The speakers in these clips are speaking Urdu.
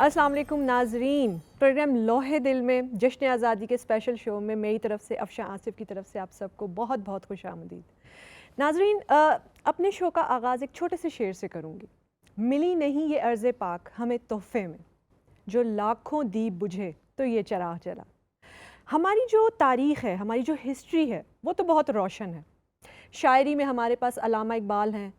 السلام علیکم ناظرین، پروگرام لوح دل میں جشن آزادی کے اسپیشل شو میں میری طرف سے افشاں آصف کی طرف سے آپ سب کو بہت بہت خوش آمدید۔ ناظرین، اپنے شو کا آغاز ایک چھوٹے سے شعر سے کروں گی۔ ملی نہیں یہ ارض پاک ہمیں تحفے میں، جو لاکھوں دیپ بجھے تو یہ چراغ جلا۔ ہماری جو تاریخ ہے، ہماری جو ہسٹری ہے، وہ تو بہت روشن ہے۔ شاعری میں ہمارے پاس علامہ اقبال ہیں،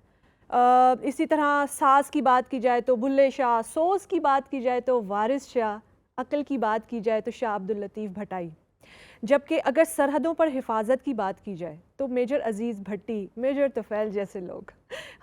اسی طرح ساز کی بات کی جائے تو بلے شاہ، سوز کی بات کی جائے تو وارث شاہ، عقل کی بات کی جائے تو شاہ عبداللطیف بھٹائی، جبکہ اگر سرحدوں پر حفاظت کی بات کی جائے تو میجر عزیز بھٹی، میجر طفیل جیسے لوگ۔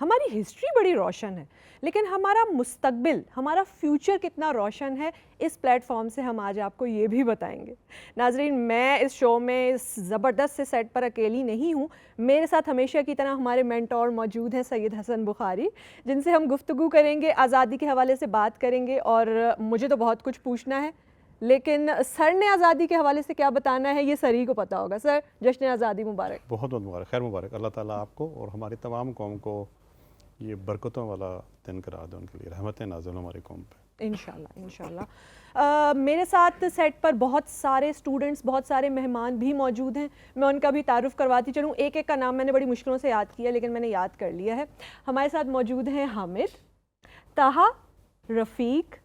ہماری ہسٹری بڑی روشن ہے، لیکن ہمارا مستقبل، ہمارا فیوچر کتنا روشن ہے، اس پلیٹ فارم سے ہم آج آپ کو یہ بھی بتائیں گے۔ ناظرین، میں اس شو میں اس زبردست سے سیٹ پر اکیلی نہیں ہوں، میرے ساتھ ہمیشہ کی طرح ہمارے مینٹور موجود ہیں سید حسن بخاری، جن سے ہم گفتگو کریں گے، آزادی کے حوالے سے بات کریں گے، اور مجھے تو بہت کچھ پوچھنا ہے، لیکن سر نے آزادی کے حوالے سے کیا بتانا ہے یہ سر ہی کو پتہ ہوگا۔ سر، جشن آزادی مبارک۔ بہت بہت مبارک، خیر مبارک۔ اللہ تعالیٰ آپ کو اور ہماری تمام قوم کو یہ برکتوں والا دن کرا دے، ان کے لیے رحمتیں نازل ہماری قوم پہ انشاءاللہ انشاءاللہ۔ میرے ساتھ سیٹ پر بہت سارے اسٹوڈنٹس، بہت سارے مہمان بھی موجود ہیں، میں ان کا بھی تعارف کرواتی چلوں۔ ایک ایک کا نام میں نے بڑی مشکلوں سے یاد کیا، لیکن میں نے یاد کر لیا ہے۔ ہمارے ساتھ موجود ہیں حامد، طہا، رفیق،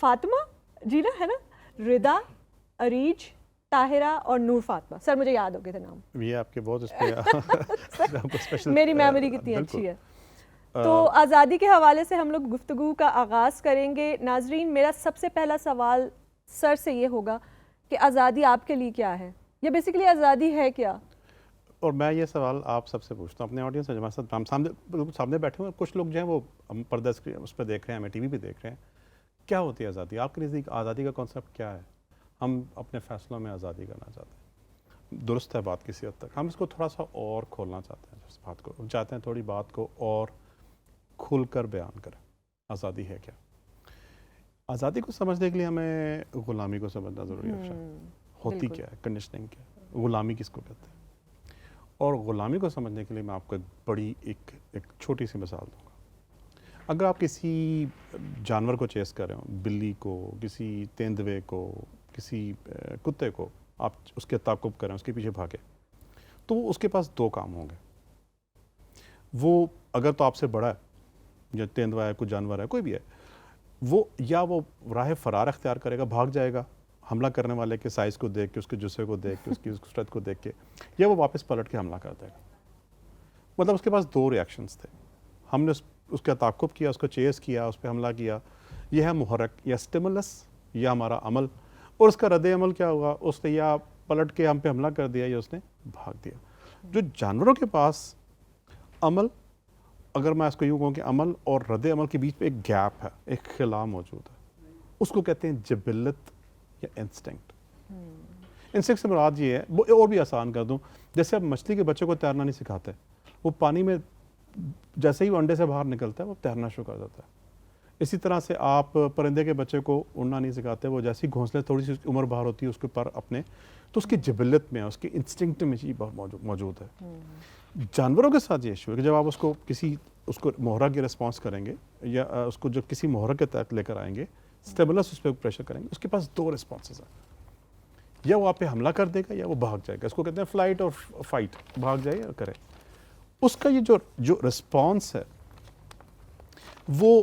فاطمہ جی نا، ہے نا، ردا، عریج، طاہرہ اور نور فاطمہ۔ سر مجھے یاد ہو گئے تھے نام، یہ آپ کے بہت اس پہ میری میموری کتنی اچھی ہے۔ تو آزادی کے حوالے سے ہم لوگ گفتگو کا آغاز کریں گے۔ ناظرین، میرا سب سے پہلا سوال سر سے یہ ہوگا کہ آزادی آپ کے لیے کیا ہے، یا بیسیکلی آزادی ہے کیا؟ اور میں یہ سوال آپ سب سے پوچھتا ہوں، اپنے آڈینس سے، ہمارے ساتھ ہم سامنے بیٹھے ہوئے ہیں، کچھ لوگ جو ہیں وہ پردہ اس پہ دیکھ رہے ہیں، ہمیں ٹی وی پہ دیکھ رہے ہیں۔ کیا ہوتی ہے آزادی؟ آپ کے نزدیک آزادی کا کانسیپٹ کیا ہے؟ ہم اپنے فیصلوں میں آزادی کرنا چاہتے ہیں، درست ہے بات کسی حد تک، ہم اس کو تھوڑا سا اور کھولنا چاہتے ہیں، اس بات کو چاہتے ہیں تھوڑی بات کو اور کھل کر بیان کریں۔ آزادی ہے کیا؟ آزادی کو سمجھنے کے لیے ہمیں غلامی کو سمجھنا ضروری ہے۔ ہوتی کیا ہے، کنڈیشننگ کیا ہے، غلامی کس کو کہتے ہیں؟ اور غلامی کو سمجھنے کے لیے میں آپ کو ایک چھوٹی سی مثال دوں گا۔ اگر آپ کسی جانور کو چیس کر رہے ہوں، بلی کو، کسی تیندوے کو، کسی کتے کو، آپ اس کے تعاقب کریں، اس کے پیچھے بھاگے، تو اس کے پاس دو کام ہوں گے۔ وہ اگر تو آپ سے بڑا ہے، یا تیندوا ہے، کوئی جانور ہے، کوئی بھی ہے، وہ راہ فرار اختیار کرے گا، بھاگ جائے گا حملہ کرنے والے کے سائز کو دیکھ کے، اس کے جسے کو دیکھ کے، اس کی اسٹرینتھ کو دیکھ کے، یا وہ واپس پلٹ کے حملہ کر دے گا۔ مطلب اس کے پاس دو ریاکشنز تھے، ہم نے اس کا تعاقب کیا، اس کو چیز کیا، اس پہ حملہ کیا، یہ ہے محرک یا سٹیمولس یا ہمارا عمل، اور اس کا رد عمل کیا ہوا، اس نے یا پلٹ کے ہم پہ حملہ کر دیا یا اس نے بھاگ دیا۔ جو جانوروں کے پاس عمل، اگر میں اس کو یوں کہوں کہ عمل اور رد عمل کے بیچ پہ ایک گیپ ہے، ایک خلا موجود ہے، اس کو کہتے ہیں جبلت یا انسٹنکٹ۔ انسٹنکٹ سے مراد یہ ہے، اور بھی آسان کر دوں، جیسے اب مچھلی کے بچے کو تیرنا نہیں سکھاتے، وہ پانی میں جیسے ہی وہ انڈے سے باہر نکلتا ہے وہ تیرنا شروع کر دیتا ہے۔ اسی طرح سے آپ پرندے کے بچے کو اڑنا نہیں سکھاتے، وہ جیسے ہی گھونسلے تھوڑی سی عمر باہر ہوتی ہے اس کے پر اپنے، تو اس کی جبلت میں، اس کی انسٹنکٹ میں یہ بہت موجود ہے۔ جانوروں کے ساتھ یہ ایشو ہے کہ جب آپ اس کو محرک کی رسپانس کریں گے، یا اس کو جو کسی محرک کے تحت لے کر آئیں گے، سٹیمولس اس پہ پریشر کریں گے، اس کے پاس دو رسپانسز ہیں، یا وہ آپ پہ حملہ کر دے گا یا وہ بھاگ جائے گا۔ اس کو کہتے ہیں فلائٹ اور فائٹ، بھاگ جائے یا کرے۔ اس کا یہ جو رسپانس ہے وہ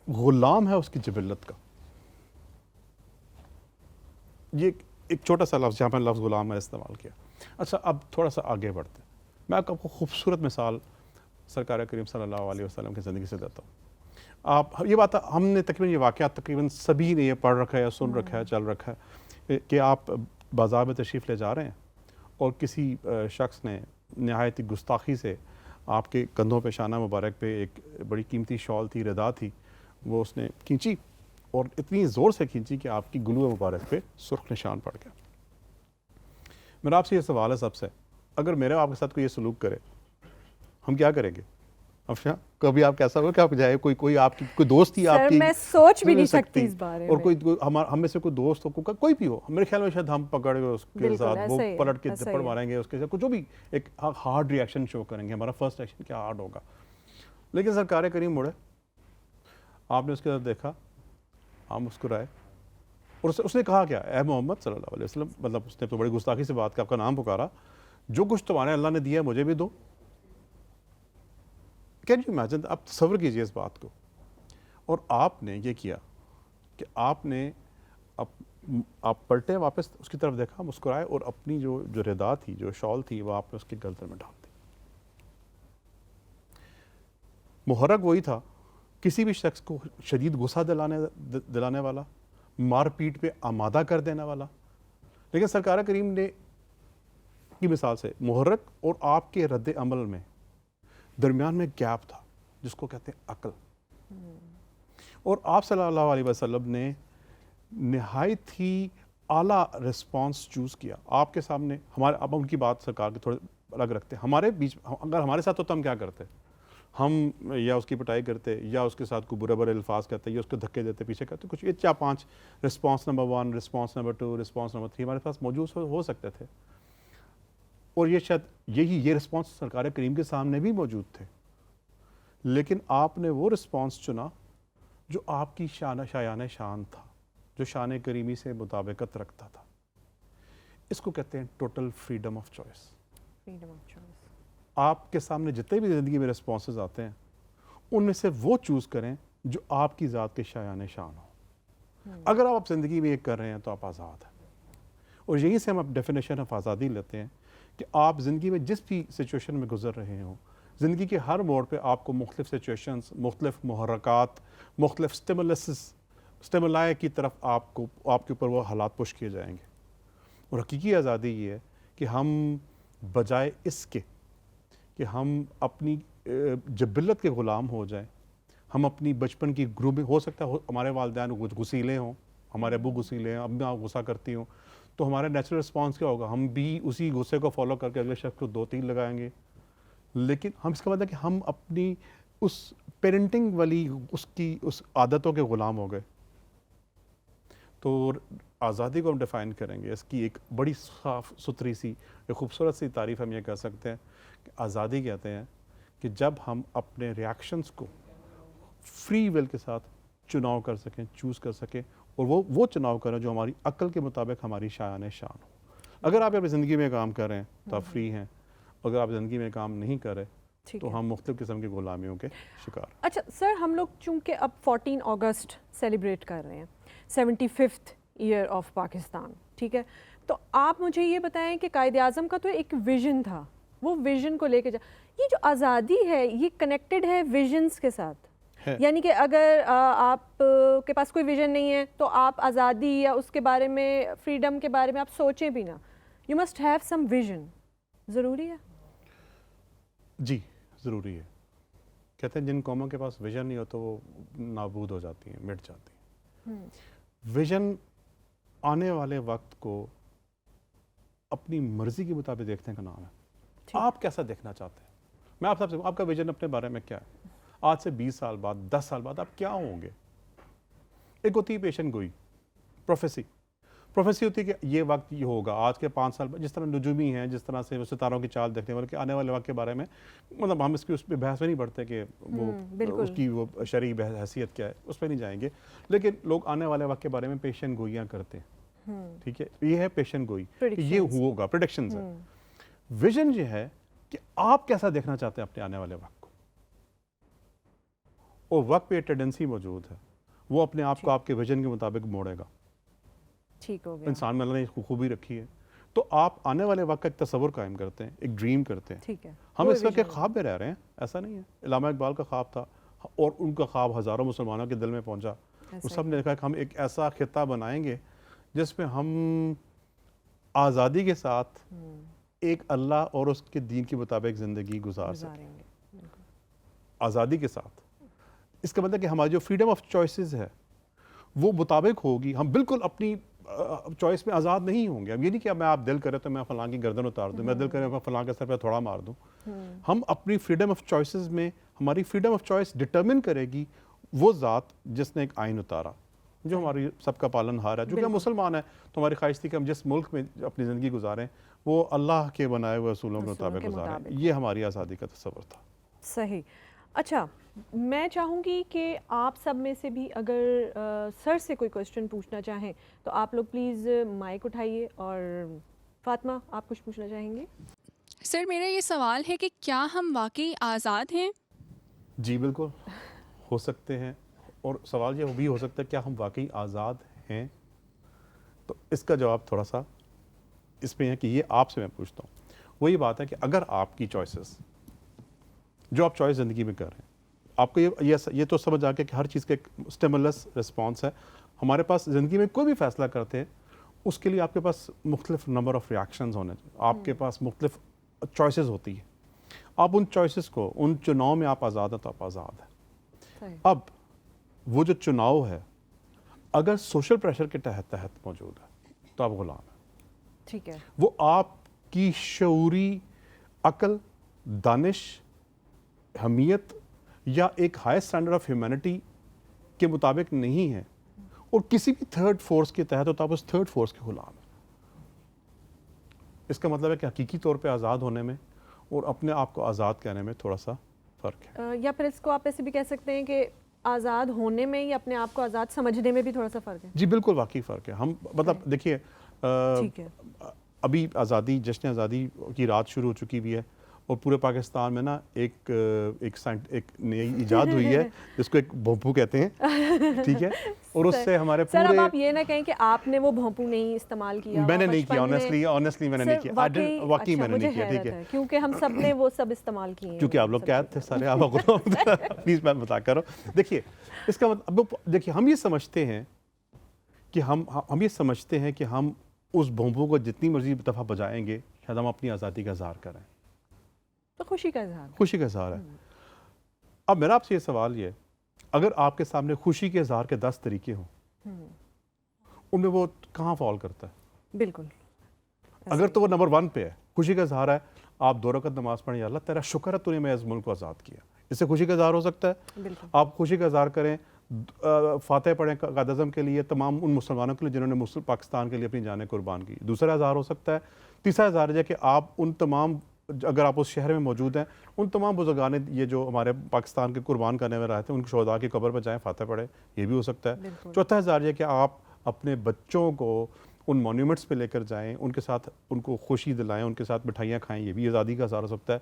غلام ہے اس کی جبلت کا۔ یہ ایک چھوٹا سا لفظ، جہاں پر لفظ غلام ہے استعمال کیا۔ اچھا، اب تھوڑا سا آگے بڑھتے ہیں، میں آپ کو خوبصورت مثال سرکار کریم صلی اللہ علیہ وسلم کی زندگی سے دیتا ہوں۔ یہ بات ہم نے تقریباً یہ واقعات تقریباً سبھی نے یہ پڑھ رکھا ہے یا سن رکھا ہے، چل رکھا ہے، کہ آپ بازار میں تشریف لے جا رہے ہیں اور کسی شخص نے نہایت گستاخی سے آپ کے کندھوں پہ، شانہ مبارک پہ ایک بڑی قیمتی شال تھی، ردا تھی، وہ اس نے کھینچی اور اتنی زور سے کھینچی کہ آپ کی گلو مبارک پہ سرخ نشان پڑ گیا۔ میرا آپ سے یہ سوال ہے سب سے، اگر میرے آپ کے ساتھ کوئی یہ سلوک کرے، ہم کیا کریں گے؟ افشاں، کبھی آپ کیسا ہو کہ آپ جائے کوئی آپ کی کوئی دوست ہی آپ کی، میں سوچ بھی نہیں سکتی اس بارے میں، اور کوئی ہم میں سے کوئی دوست ہو، کوئی بھی ہو، میرے خیال میں شاید ہم پکڑ گئے اس کے ساتھ، وہ پلٹ کے تھپڑ ماریں گے اس کے ساتھ، جو بھی ایک ہارڈ ریئیکشن شو کریں گے، ہمارا فرسٹ ریئیکشن کیا ہارڈ ہوگا۔ لیکن سرکار کریم مڑے آپ نے اس کی طرف دیکھا, آپ مسکرائے, اور اس نے کہا کیا, اے محمد صلی اللہ علیہ وسلم, مطلب اس نے تو بڑی گستاخی سے بات کی, آپ کا نام پکارا, جو کچھ تمہارے اللہ نے دیا ہے مجھے بھی دو. کین یو امیجن, آپ تصور کیجئے اس بات کو. اور آپ نے یہ کیا کہ آپ نے آپ پلٹے, واپس اس کی طرف دیکھا, مسکرائے, اور اپنی جو ردا تھی, جو شال تھی, وہ آپ نے اس کی گردن میں ڈال دی. محرک وہی تھا, کسی بھی شخص کو شدید غصہ دلانے والا, مار پیٹ پہ آمادہ کر دینے والا. لیکن سرکار کریم نے کی مثال سے محرک اور آپ کے رد عمل میں درمیان میں گیپ تھا, جس کو کہتے ہیں عقل. اور آپ صلی اللہ علیہ وسلم نے نہایت ہی اعلیٰ رسپانس چوز کیا. آپ کے سامنے ہمارے, اب ان کی بات سرکار کے تھوڑے الگ رکھتے ہیں, ہمارے بیچ اگر ہمارے ساتھ ہوتا ہم کیا کرتے, ہم یا اس کی پٹائی کرتے, یا اس کے ساتھ کوئی برے برے الفاظ کہتے, یا اس کو دھکے دیتے, پیچھے کرتے, کچھ یہ 4-5 response number 1, response number 2, response number 3 ہمارے پاس موجود ہو سکتے تھے. اور یہ شاید یہ رسپانس سرکار کریم کے سامنے بھی موجود تھے, لیکن آپ نے وہ رسپانس چنا جو آپ کی شایان شان تھا, جو شان کریمی سے مطابقت رکھتا تھا. اس کو کہتے ہیں total freedom of choice. Freedom of choice. آپ کے سامنے جتنے بھی زندگی میں رسپانسز آتے ہیں, ان میں سے وہ چوز کریں جو آپ کی ذات کے شایان شان ہو. اگر آپ زندگی میں یہ کر رہے ہیں تو آپ آزاد ہیں. اور یہیں سے ہم اب ڈیفینیشن آف آزادی لیتے ہیں کہ آپ زندگی میں جس بھی سچویشن میں گزر رہے ہوں, زندگی کے ہر موڑ پہ آپ کو مختلف سچویشنز, مختلف محرکات, مختلف سٹیمولائی کی طرف آپ کے اوپر وہ حالات پش کیے جائیں گے. اور حقیقی آزادی یہ ہے کہ ہم بجائے اس کے کہ ہم اپنی جبلت کے غلام ہو جائیں, ہم اپنی بچپن کی گرومنگ, ہو سکتا ہے ہمارے والدین غصیلے ہوں, ہمارے ابو غصیلے ہیں, اب آپ غصہ کرتی ہوں, تو ہمارا نیچرل رسپانس کیا ہوگا, ہم بھی اسی غصے کو فالو کر کے اگلے شخص کو 2-3 لگائیں گے. لیکن ہم اس کا مطلب ہے کہ ہم اپنی اس پیرنٹنگ والی اس عادتوں کے غلام ہو گئے. تو آزادی کو ہم ڈیفائن کریں گے, اس کی ایک بڑی صاف ستھری سی ایک خوبصورت سی تعریف ہم یہ کہہ سکتے ہیں کہ آزادی کہتے ہیں کہ جب ہم اپنے ریاکشنز کو فری ول کے ساتھ چناؤ کر سکیں, چوز کر سکیں, اور وہ چناؤ کریں جو ہماری عقل کے مطابق ہماری شایان شان ہو. اگر آپ اپنی زندگی میں کام کر رہے ہیں تو آپ فری ہیں, اگر آپ زندگی میں کام نہیں کر رہے تو ہم مختلف قسم کی غلامیوں کے شکار. اچھا سر, ہم لوگ چونکہ اب 14 اگست سیلیبریٹ کر رہے ہیں, 75th ایئر آف پاکستان, ٹھیک ہے, تو آپ مجھے یہ بتائیں کہ قائد اعظم کا تو ایک ویژن تھا, وہ ویژن کو لے کے یہ جو آزادی ہے یہ کنیکٹڈ ہے ویژنز کے ساتھ, یعنی کہ اگر آپ کے پاس کوئی ویژن نہیں ہے تو آپ آزادی یا اس کے بارے میں, فریڈم کے بارے میں آپ سوچیں بھی نا, you must have some vision. ضروری ہے؟ جی ضروری ہے. کہتے ہیں جن قوموں کے پاس ویژن نہیں ہو تو وہ نابود ہو جاتی ہیں, مٹ جاتی ہیں. ویژن آنے والے وقت کو اپنی مرضی کے مطابق دیکھنے کا نام ہے. آپ کیسا دیکھنا چاہتے ہیں؟ میں آپ سے, آپ کا ویژن اپنے بارے میں کیا ہے؟ آج سے 20 سال بعد, 10 سال بعد آپ کیا ہوں گے؟ ایک ہوتی ہے پیشن گوئی, پروفیسی ہوتی ہے کہ یہ وقت یہ ہوگا, آج کے 5 سال بعد, جس طرح نجومی ہیں, جس طرح سے ستاروں کی چال دیکھنے والے کہ آنے والے وقت کے بارے میں, مطلب ہم اس پہ بحث میں نہیں پڑھتے کہ وہ اس کی وہ شرعی حیثیت کیا ہے, اس پہ نہیں جائیں گے. لیکن لوگ آنے والے وقت کے بارے میں پیشن گوئیاں کرتے ہیں, ٹھیک ہے, یہ ہے پیشن گوئی, یہ ہوگا, پریڈکشنز ہے. ویژن یہ ہے کہ آپ کیسا دیکھنا چاہتے ہیں اپنے آنے والے وقت کو, اور وقت پہ ٹینڈنسی موجود ہے, وہ اپنے آپ کو آپ کے ویژن کے مطابق موڑے گا. ٹھیک ہو گیا. انسان میں اللہ نے ایک خوبی رکھی ہے, تو آپ آنے والے وقت کا ایک تصور قائم کرتے ہیں, ایک ڈریم کرتے ہیں. ٹھیک ہے, ہم اس وقت ایک خواب میں رہ رہے ہیں, ایسا نہیں ہے. علامہ اقبال کا خواب تھا, اور ان کا خواب ہزاروں مسلمانوں کے دل میں پہنچا. وہ سب نے کہا کہ ہم ایک ایسا خطہ بنائیں گے جس میں ہم آزادی کے ساتھ ایک اللہ اور اس کے دین کے مطابق زندگی گزار سکیں. آزادی کے ساتھ, اس کا مطلب کہ ہماری جو فریڈم آف چوائسز ہے وہ مطابق ہوگی. ہم بالکل اپنی چوائس میں آزاد نہیں ہوں گے. اب یہ نہیں کہ میں آپ دل کرے تو میں فلاں کی گردن اتار دوں, میں دل کرے میں فلاں کے سر پہ تھوڑا مار دوں. ہم اپنی فریڈم آف چوائسز میں, ہماری فریڈم آف چوائس ڈٹرمن کرے گی وہ ذات جس نے ایک آئین اتارا, جو ہماری سب کا پالن ہار ہے. جو کہ ہم مسلمان ہیں تو ہماری خواہش تھی کہ ہم جس ملک میں اپنی زندگی گزاریں وہ اللہ کے بنائے ہوئے اصولوں کے مطابق گزاریں. یہ ہماری آزادی کا تصور تھا. صحیح. اچھا, میں چاہوں گی کہ آپ سب میں سے بھی اگر سر سے کوئی کویسچن پوچھنا چاہیں تو آپ لوگ پلیز مائک اٹھائیے. اور فاطمہ آپ کچھ پوچھنا چاہیں گے؟ سر میرا یہ سوال ہے کہ کیا ہم واقعی آزاد ہیں؟ جی بالکل ہو سکتے ہیں. اور سوال یہ بھی ہو سکتا ہے کیا ہم واقعی آزاد ہیں؟ تو اس کا جواب تھوڑا سا اس میں ہے کہ یہ آپ سے میں پوچھتا ہوں. وہی بات ہے کہ اگر آپ کی چوائسز جو آپ چوائس زندگی میں کر رہے ہیں, آپ کو یہ تو سمجھ آ کے کہ ہر چیز کا ایک اسٹیمولس رسپانس ہے. ہمارے پاس زندگی میں کوئی بھی فیصلہ کرتے ہیں اس کے لیے آپ کے پاس مختلف نمبر آف ریاکشنز ہونے چاہیے, آپ کے پاس مختلف چوائسیز ہوتی ہیں. آپ ان چوائسیز کو, ان چناؤ میں آپ آزاد ہیں تو آپ آزاد ہیں. اب وہ جو چناؤ ہے اگر سوشل پریشر کے تحت موجود ہے تو آپ غلام ہیں. ٹھیک ہے. وہ آپ کی شعوری عقل, دانش, حمیت یا ایک ہائی اسٹینڈرڈ آف ہیومینٹی کے مطابق نہیں ہے اور کسی بھی تھرڈ فورس کے تحت ہوتا ہے, آپ اس تھرڈ فورس کے غلام ہیں. اس کا مطلب ہے کہ حقیقی طور پہ آزاد ہونے میں اور اپنے آپ کو آزاد کہنے میں تھوڑا سا فرق ہے. یا پھر اس کو آپ ایسے بھی کہہ سکتے ہیں کہ آزاد ہونے میں یا اپنے آپ کو آزاد سمجھنے میں بھی تھوڑا سا فرق ہے. جی بالکل واقعی فرق ہے. ہم مطلب دیکھیے ٹھیک ہے, ابھی آزادی, جشن آزادی کی رات شروع ہو چکی بھی ہے اور پورے پاکستان میں نا ایک نئی ایجاد ہوئی ہے جس کو ایک بھونپو کہتے ہیں, ٹھیک ہے, اور اس سے ہمارے سر اب پورے آپ یہ نہ کہیں کہ آپ نے وہ بھونپو نہیں استعمال کیا. میں نے نہیں کیا, آنیسٹلی میں نے نہیں کیا, واقعی میں نے نہیں کیا, ٹھیک ہے, کیونکہ ہم سب نے وہ سب استعمال کیے ہیں. کیونکہ آپ لوگ قید تھے سارے, آپ پلیز میں بتا کر رہا ہوں. دیکھیے اس کا مطلب, دیکھیے ہم یہ سمجھتے ہیں کہ ہم یہ سمجھتے ہیں کہ ہم اس بھونپو کو جتنی مرضی دفعہ بجائیں گے شاید ہم اپنی آزادی کا اظہار کریں. تو خوشی کا اظہار, خوشی کا اظہار ہے. اب میرا آپ سے یہ سوال یہ ہے, اگر آپ کے سامنے خوشی کے اظہار کے 10 طریقے ہوں ان میں وہ کہاں فال کرتا ہے؟ بالکل. اگر تو وہ نمبر 1 پہ ہے, خوشی کا اظہار ہے, آپ 2 رکعت نماز پڑھیں, یا اللہ تیرا شکر ہے تو نے میں اس ملک کو آزاد کیا, اس سے خوشی کا اظہار ہو سکتا ہے. بالکل. آپ خوشی کا اظہار کریں, فاتح پڑھیں قائد اعظم کے لیے, تمام ان مسلمانوں کے لیے جنہوں نے پاکستان کے لیے اپنی جانیں قربان کی. دوسرا اظہار ہو سکتا ہے, تیسرا اظہار ہے کہ آپ ان تمام, اگر آپ اس شہر میں موجود ہیں, ان تمام بزرگان یہ جو ہمارے پاکستان کے قربان کرنے میں رہے تھے ان کے شہداء کی قبر پہ جائیں, فاتح پڑھیں, یہ بھی ہو سکتا ہے. چوتھا اظہار یہ کہ آپ اپنے بچوں کو ان مونیومنٹس پہ لے کر جائیں, ان کے ساتھ ان کو خوشی دلائیں, ان کے ساتھ مٹھائیاں کھائیں, یہ بھی آزادی کا اظہار ہو سکتا ہے.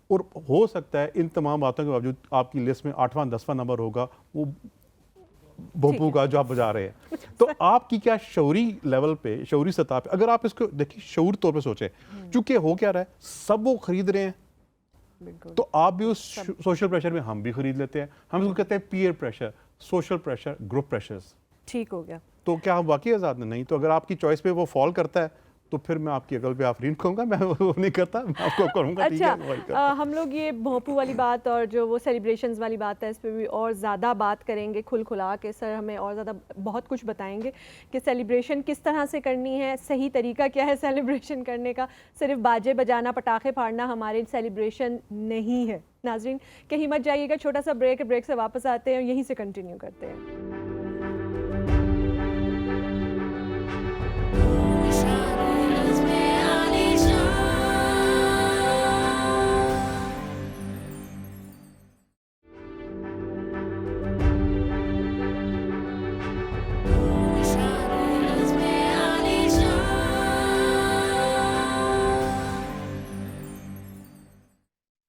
اور ہو سکتا ہے ان تمام باتوں کے باوجود آپ کی لسٹ میں 8واں 10واں نمبر ہوگا وہ بھونپو کا جو آپ بجا رہے ہیں. تو آپ کی کیا شعوری لیول پہ, شعوری سطح پہ, اگر آپ اس کو دیکھیں شعور طور پہ سوچیں, چونکہ ہو کیا رہا ہے, سب وہ خرید رہے ہیں تو آپ بھی اس سوشل پریشر میں ہم بھی خرید لیتے ہیں. ہم اس کو کہتے ہیں peer pressure, social pressure, group pressures. ٹھیک ہو گیا. تو کیا ہم واقعی آزاد ہیں؟ نہیں. تو اگر آپ کی چوائس پہ وہ فال کرتا ہے تو پھر میں آپ کی عقل پہ آفرین کہوں گا, میں وہ نہیں کرتا, میں آپ کو کروں گا. اچھا, ہم لوگ یہ بھونپو والی بات اور جو وہ سیلیبریشنز والی بات ہے اس پہ بھی اور زیادہ بات کریں گے کھل کھلا کے. سر ہمیں اور زیادہ بہت کچھ بتائیں گے کہ سیلیبریشن کس طرح سے کرنی ہے, صحیح طریقہ کیا ہے سیلیبریشن کرنے کا. صرف باجے بجانا, پٹاخے پھاڑنا ہمارے سیلیبریشن نہیں ہے. ناظرین کہیں مت جائیے گا, چھوٹا سا بریک سے واپس آتے ہیں اور یہیں سے کنٹینیو کرتے ہیں.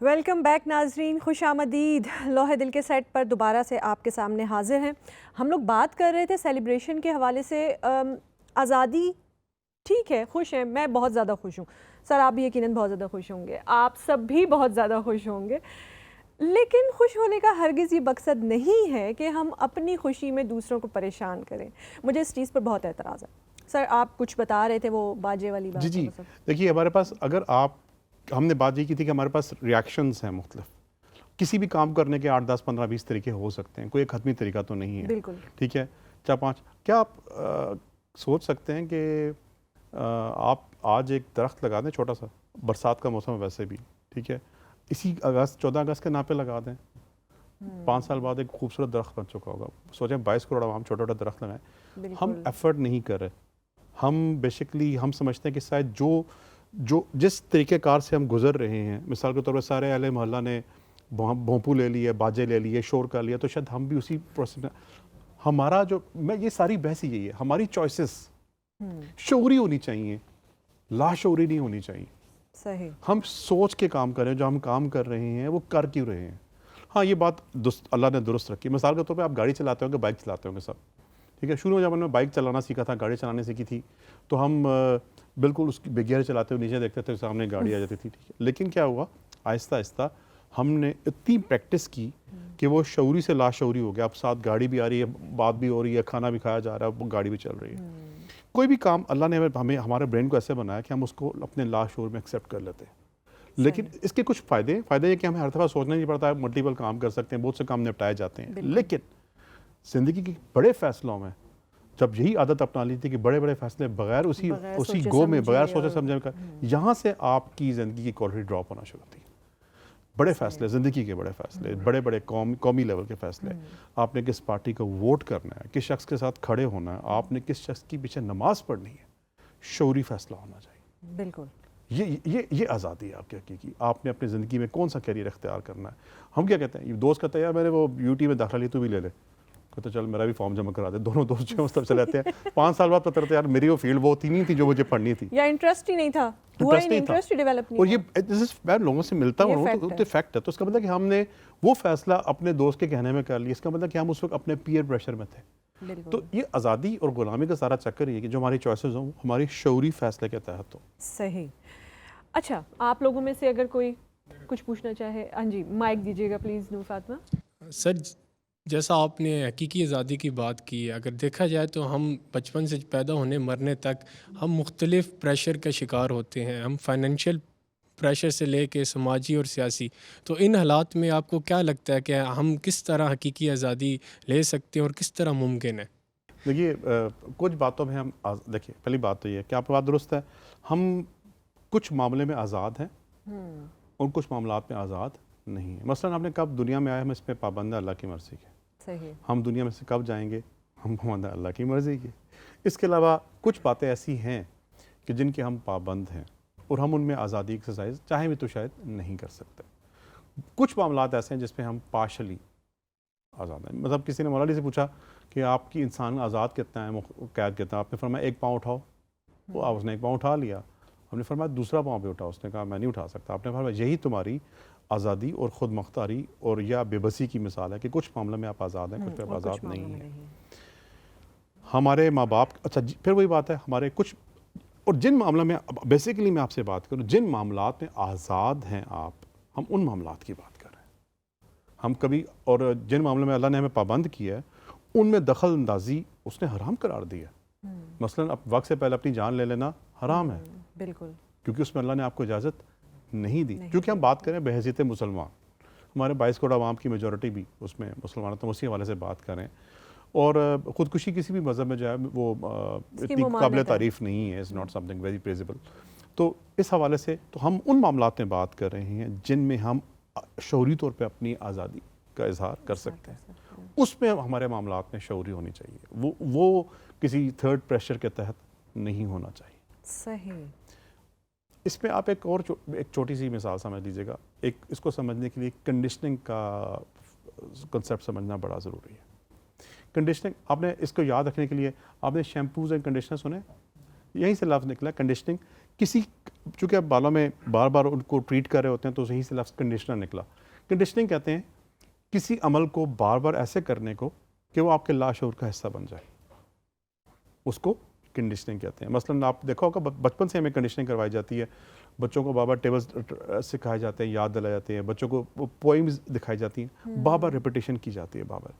ویلکم بیک ناظرین, خوش آمدید. لوح دل کے سیٹ پر دوبارہ سے آپ کے سامنے حاضر ہیں. ہم لوگ بات کر رہے تھے سیلیبریشن کے حوالے سے. آزادی ٹھیک ہے, خوش ہیں, میں بہت زیادہ خوش ہوں. سر آپ بھی یقیناً بہت زیادہ خوش ہوں گے, آپ سب بھی بہت زیادہ خوش ہوں گے. لیکن خوش ہونے کا ہرگز یہ مقصد نہیں ہے کہ ہم اپنی خوشی میں دوسروں کو پریشان کریں. مجھے اس چیز پر بہت اعتراض ہے. سر آپ کچھ بتا رہے تھے وہ باجے والی بات. جی دیکھیے ہمارے پاس, اگر آپ, ہم نے بات یہ کی تھی کہ ہمارے پاس ریاکشنز ہیں مختلف. کسی بھی کام کرنے کے 8 10 15 20 طریقے ہو سکتے ہیں, کوئی ایک حتمی طریقہ تو نہیں ہے. بالکل ٹھیک ہے, 4 5. کیا آپ سوچ سکتے ہیں کہ آپ آج ایک درخت لگا دیں چھوٹا سا, برسات کا موسم ہے ویسے بھی, ٹھیک ہے, اسی 14 اگست کے نام پہ لگا دیں, 5 سال بعد ایک خوبصورت درخت بن چکا ہوگا. سوچیں 22 کروڑ عوام چھوٹا چھوٹا درخت لگائیں. ہم ایفرٹ نہیں کر رہے. ہم بیسکلی ہم سمجھتے ہیں کہ شاید جس طریقہ کار سے ہم گزر رہے ہیں, مثال کے طور پر سارے اہل محلہ نے بھونپو لے لیے, باجے لے لیے, شور کر لیا, تو شاید ہم بھی اسی پروسیس میں ہمارا جو یہ ساری بحث یہی ہے, ہماری چوائسیز شعوری ہونی چاہیے, لاشعوری نہیں ہونی چاہیے. صحیح. ہم سوچ کے کام کریں, جو ہم کام کر رہے ہیں وہ کر کیوں رہے ہیں. ہاں یہ بات اللہ نے درست رکھی. مثال کے طور پہ آپ گاڑی چلاتے ہوں گے, بائک چلاتے ہوں گے سب, ٹھیک ہے. شروع میں جب ہم نے بائک چلانا سیکھا تھا, گاڑی چلانے سیکھی تھی, تو ہم بالکل اس کی بغیر چلاتے ہوئے نیچے دیکھتے تھے, سامنے گاڑی آ جاتی تھی, ٹھیک ہے. لیکن کیا ہوا, آہستہ آہستہ ہم نے اتنی پریکٹس کی کہ وہ شعوری سے لاشعوری ہو گیا. اب ساتھ گاڑی بھی آ رہی ہے, بات بھی ہو رہی ہے, کھانا بھی کھایا جا رہا ہے, گاڑی بھی چل رہی ہے. کوئی بھی کام اللہ نے ہمیں ہمارے برین کو ایسے بنایا کہ ہم اس کو اپنے لاشعور میں ایکسیپٹ کر لیتے ہیں. لیکن اس کے کچھ فائدے یہ کہ ہمیں ہر دفعہ سوچنا نہیں پڑتا ہے, ملٹیپل کام کر سکتے ہیں, بہت سے کام نپٹائے جاتے ہیں. لیکن زندگی کے بڑے فیصلوں میں جب یہی عادت اپنا لی تھی کہ بڑے بڑے فیصلے بغیر اسی گو میں, بغیر سوچے سمجھے کر, یہاں سے آپ کی زندگی کی کوالٹی ڈراپ ہونا شروع ہوتی ہے. بڑے فیصلے, زندگی کے بڑے فیصلے, بڑے بڑے قومی لیول کے فیصلے, آپ نے کس پارٹی کو ووٹ کرنا ہے, کس شخص کے ساتھ کھڑے ہونا ہے, آپ نے کس شخص کی پیچھے نماز پڑھنی ہے, شعوری فیصلہ ہونا چاہیے. بالکل. یہ آزادی ہے آپ کی حقیقی. آپ نے اپنی زندگی میں کون سا کیریئر اختیار کرنا ہے. ہم کیا کہتے ہیں, دوست کہتا ہے یار میں نے وہ یوٹی میں داخلہ لی, تو بھی لے لے. کہتے چل میرا بھی فارم جمع کرا دے. دونوں دوست جو ہیں اس طرف چلے جاتے ہیں. 5 سال بعد پتہ چلتا ہے یار میری وہ فیلڈ وہ ہوتی نہیں تھی جو مجھے پڑھنی تھی, یا انٹرسٹ ہی نہیں تھا, انٹرسٹ ہی ڈیولپ نہیں. اور یہ میں لوگوں سے ملتا ہوں تو فیکٹ ہے. تو اس کا مطلب کہ ہم نے وہ فیصلہ اپنے دوست کے کہنے میں کر لیا. اس کا مطلب کہ ہم اس وقت اپنے پیئر پریشر میں تھے. تو یہ آزادی اور غلامی کا سارا چکر یہ ہے کہ جو ہماری چوائسیز ہوں ہماری شعوری فیصلے کے تحت ہو. صحیح. اچھا, آپ لوگوں میں سے اگر کوئی کچھ پوچھنا چاہے, ہاں جی مائک دیجیے گا پلیز. نور فاطمہ. سر جیسا آپ نے حقیقی آزادی کی بات کی ہے, اگر دیکھا جائے تو ہم بچپن سے پیدا ہونے مرنے تک ہم مختلف پریشر کا شکار ہوتے ہیں. ہم فائنینشیل پریشر سے لے کے سماجی اور سیاسی. تو ان حالات میں آپ کو کیا لگتا ہے کہ ہم کس طرح حقیقی آزادی لے سکتے ہیں اور کس طرح ممکن ہے؟ دیکھیے کچھ باتوں میں ہم دیکھیے, پہلی بات تو یہ ہے کہ آپ کی بات درست ہے, ہم کچھ معاملے میں آزاد ہیں اور کچھ معاملات میں آزاد نہیں ہیں. مثلا آپ نے کب دنیا میں آئے, ہم اس پہ پابند ہیں اللہ کی مرضی کے. صحیح. ہم دنیا میں سے کب جائیں گے, ہم پابند ہیں اللہ کی مرضی کے. اس کے علاوہ کچھ باتیں ایسی ہیں کہ جن کے ہم پابند ہیں اور ہم ان میں آزادی ایکسرسائز چاہیں بھی تو شاید نہیں کر سکتے. کچھ معاملات ایسے ہیں جس پہ ہم پارشلی آزاد ہیں. مطلب کسی نے مولا علی سے پوچھا کہ آپ کی انسان آزاد کتنا ہے, قید کتنا ہے. آپ نے فرمایا 1 پاؤں اٹھاؤ. وہ اس نے 1 پاؤں اٹھا لیا. ہم نے فرمایا دوسرا پاؤں بھی اٹھاؤ. اس نے کہا میں نہیں اٹھا سکتا. آپ نے فرمایا یہی تمہاری آزادی اور خود مختاری اور یا بے بسی کی مثال ہے کہ کچھ معاملے میں آپ آزاد ہیں, کچھ پہ آپ آزاد نہیں ہیں. ہمارے ماں باپ, اچھا پھر وہی بات ہے ہمارے کچھ, اور جن معاملوں میں بیسیکلی میں آپ سے بات کروں, جن معاملات میں آزاد ہیں آپ, ہم ان معاملات کی بات کر رہے ہیں. ہم کبھی, اور جن معاملوں میں اللہ نے ہمیں پابند کیا ہے ان میں دخل اندازی اس نے حرام قرار دیا. مثلا اب وقت سے پہلے اپنی جان لے لینا حرام ہے. بالکل. کیونکہ اس میں اللہ نے آپ کو اجازت نہیں دی. کیونکہ ہم بات کریں بحیثیت مسلمان, ہمارے 22 کروڑ عوام کی میجورٹی بھی اس میں مسلمان, تو اسی حوالے سے بات کریں. اور خودکشی کسی بھی مذہب میں جو ہے وہ اتنی قابل تعریف نہیں ہے, is not something very praisable. تو اس حوالے سے تو ہم ان معاملات میں بات کر رہے ہیں جن میں ہم شعوری طور پہ اپنی آزادی کا اظہار کر سکتے ہیں. اس میں ہمارے معاملات میں شعوری ہونی چاہیے, وہ کسی تھرڈ پریشر کے تحت نہیں ہونا چاہیے. صحیح. اس میں آپ ایک چھوٹی سی مثال سمجھ لیجیے گا. اس کو سمجھنے کے لیے کنڈیشننگ کا کنسیپٹ سمجھنا بڑا ضروری ہے. کنڈیشننگ, آپ نے اس کو یاد رکھنے کے لیے آپ نے شیمپوز اینڈ کنڈیشنر سنے, یہیں سے لفظ نکلا کنڈیشننگ. کسی چونکہ آپ بالوں میں بار بار ان کو ٹریٹ کر رہے ہوتے ہیں تو یہیں سے لفظ کنڈیشنر نکلا. کنڈیشننگ کہتے ہیں کسی عمل کو بار بار ایسے کرنے کو کہ وہ آپ کے لاشعور کا حصہ بن جائے, اس کو کنڈیشننگ کہتے ہیں. مثلا آپ دیکھا ہوگا بچپن سے ہمیں کنڈیشننگ کروائی جاتی ہے. بچوں کو بار بار ٹیبلز سکھائے جاتے ہیں, یاد دلائے جاتے ہیں, بچوں کو پوئمز دکھائی جاتی ہیں, بار بار ریپیٹیشن کی جاتی ہے بار بار.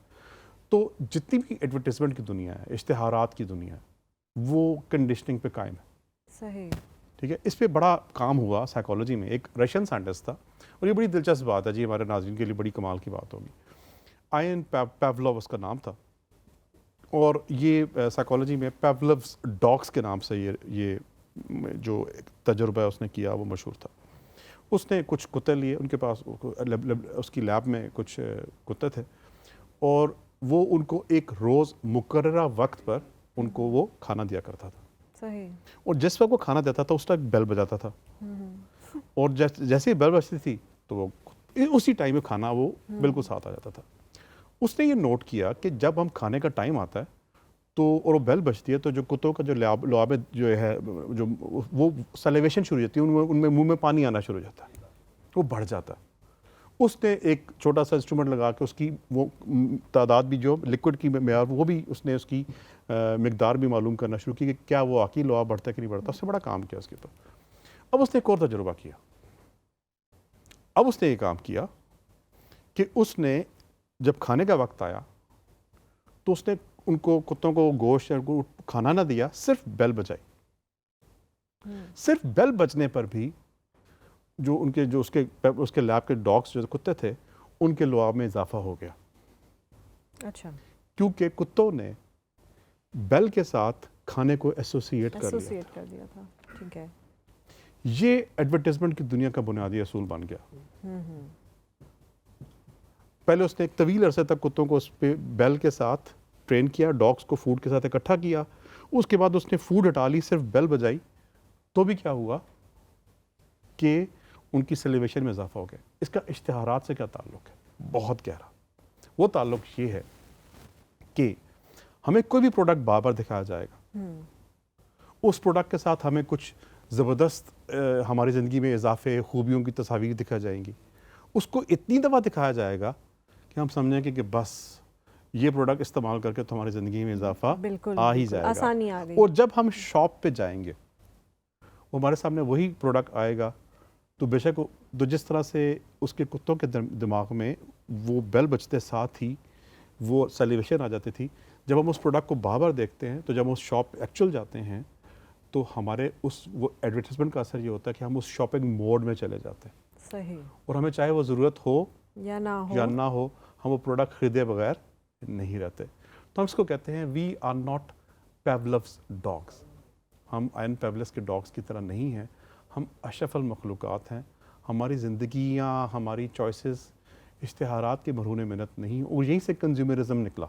تو جتنی بھی ایڈورٹیزمنٹ کی دنیا ہے, اشتہارات کی دنیا ہے, وہ کنڈیشننگ پہ قائم ہے. صحیح. ٹھیک ہے. اس پہ بڑا کام ہوا سائیکالوجی میں. ایک رشین سائنٹسٹ تھا, اور یہ بڑی دلچسپ بات ہے جی, ہمارے ناظرین کے لیے بڑی کمال کی بات ہوگی. آئین پیولوو اس کا نام تھا, اور یہ سائیکالوجی میں پیولوز ڈاگس کے نام سے یہ جو تجربہ اس نے کیا وہ مشہور تھا. اس نے کچھ کتے لیے, ان کے پاس اس کی لیب میں کچھ کتے تھے, اور وہ ان کو ایک روز مقررہ وقت پر ان کو وہ کھانا دیا کرتا تھا. صحیح. اور جس وقت وہ کھانا دیتا تھا اس وقت بیل بجاتا تھا, اور جیسے ہی بیل بجتی تھی تو وہ اسی ٹائم میں کھانا وہ بالکل ساتھ آ جاتا تھا. اس نے یہ نوٹ کیا کہ جب ہم کھانے کا ٹائم آتا ہے تو اور وہ بیل بجتی ہے تو جو کتوں کا جو لعاب جو ہے جو وہ سلیویشن شروع ہو جاتی ہے, ان میں منہ میں پانی آنا شروع ہو جاتا ہے, وہ بڑھ جاتا ہے. اس نے ایک چھوٹا سا انسٹرومنٹ لگا کے اس کی وہ تعداد بھی جو لکوڈ کی معیار وہ بھی اس نے اس کی مقدار بھی معلوم کرنا شروع کی کہ کیا وہ واقعی لعاب بڑھتا ہے کہ نہیں بڑھتا. اس نے بڑا کام کیا اس کے اوپر. اب اس نے ایک اور تجربہ کیا. اب اس نے یہ کام کیا کہ اس نے جب کھانے کا وقت آیا تو اس نے ان کو کتوں کو گوشت یا کھانا نہ دیا, صرف بیل بجائی. صرف بیل بجنے پر بھی جو ان کے جو اس کے لیب کے ڈاگس جو کتے تھے ان کے لعاب میں اضافہ ہو گیا. اچھا, کیونکہ کتوں نے بیل کے ساتھ کھانے کو ایسوسیٹ کر دیا تھا. ٹھیک ہے, یہ ایڈورٹائزمنٹ کی دنیا کا بنیادی اصول بن گیا. پہلے اس نے ایک طویل عرصے تک کتوں کو اس پہ بیل کے ساتھ ٹرین کیا, ڈاگس کو فوڈ کے ساتھ اکٹھا کیا. اس کے بعد اس نے فوڈ ہٹا لی, صرف بیل بجائی تو بھی کیا ہوا کہ ان کی سیلیویشن میں اضافہ ہو گیا. اس کا اشتہارات سے کیا تعلق ہے؟ بہت گہرا. وہ تعلق یہ ہے کہ ہمیں کوئی بھی پروڈکٹ بار بار دکھایا جائے گا, اس پروڈکٹ کے ساتھ ہمیں کچھ زبردست ہماری زندگی میں اضافے خوبیوں کی تصاویر دکھا جائیں گی. اس کو اتنی دفعہ دکھایا جائے گا کہ ہم سمجھیں کہ بس یہ پروڈکٹ استعمال کر کے تو ہماری زندگی میں اضافہ آ ہی جائے گا, آسانی آ گئی. اور جب ہم شاپ پہ جائیں گے وہ ہمارے سامنے وہی پروڈکٹ آئے گا تو بے شک تو جس طرح سے اس کے کتوں کے دماغ میں وہ بیل بجتے ساتھ ہی وہ سیلیویشن آ جاتی تھی, جب ہم اس پروڈکٹ کو بار بار دیکھتے ہیں تو جب ہم اس شاپ ایکچوئل جاتے ہیں تو ہمارے وہ ایڈورٹائزمنٹ کا اثر یہ ہوتا ہے کہ ہم اس شاپنگ موڈ میں چلے جاتے ہیں. صحیح. اور ہمیں چاہے وہ ضرورت ہو یا نہ ہو ہم وہ پروڈکٹ خریدے بغیر نہیں رہتے. تو ہم اس کو کہتے ہیں وی آر ناٹ پیولوس ڈاگس. ہم آئن پیولس کے ڈاگس کی طرح نہیں ہیں, ہم اشرف المخلوقات ہیں. ہماری زندگیاں, ہماری چوائسز اشتہارات کے مرہون منت نہیں, اور یہیں سے کنزیومرزم نکلا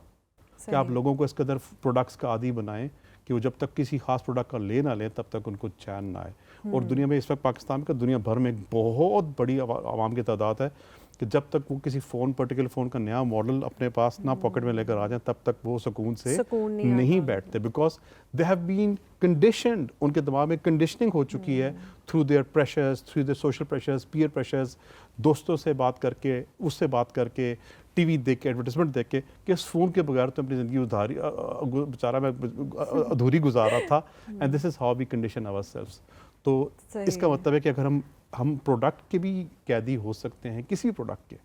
کہ آپ لوگوں کو اس قدر پروڈکٹس کا عادی بنائیں کہ وہ جب تک کسی خاص پروڈکٹ کا لے نہ لیں تب تک ان کو چین نہ آئے. اور دنیا میں اس وقت پاکستان کا دنیا بھر میں ایک بہت بڑی عوام کی تعداد ہے کہ جب تک وہ کسی پرٹیکولر فون کا نیا ماڈل اپنے پاس نہ پاکٹ میں لے کر آ جائیں تب تک وہ سکون سے نہیں بیٹھتے, because they have been conditioned. ان کے دماغ میں کنڈیشننگ ہو چکی ہے through their pressures, through their social pressures, peer pressures, دوستوں سے بات کر کے, اس سے بات کر کے, ٹی وی دیکھ کے, ایڈورٹائزمنٹ دیکھ کے کہ اس فون کے بغیر تو اپنی زندگی بیچارہ میں ادھوری گزار رہا تھا. And this is how we condition ourselves. تو اس کا مطلب ہے کہ اگر ہم پروڈکٹ کے بھی قیدی ہو سکتے ہیں, کسی بھی پروڈکٹ کے.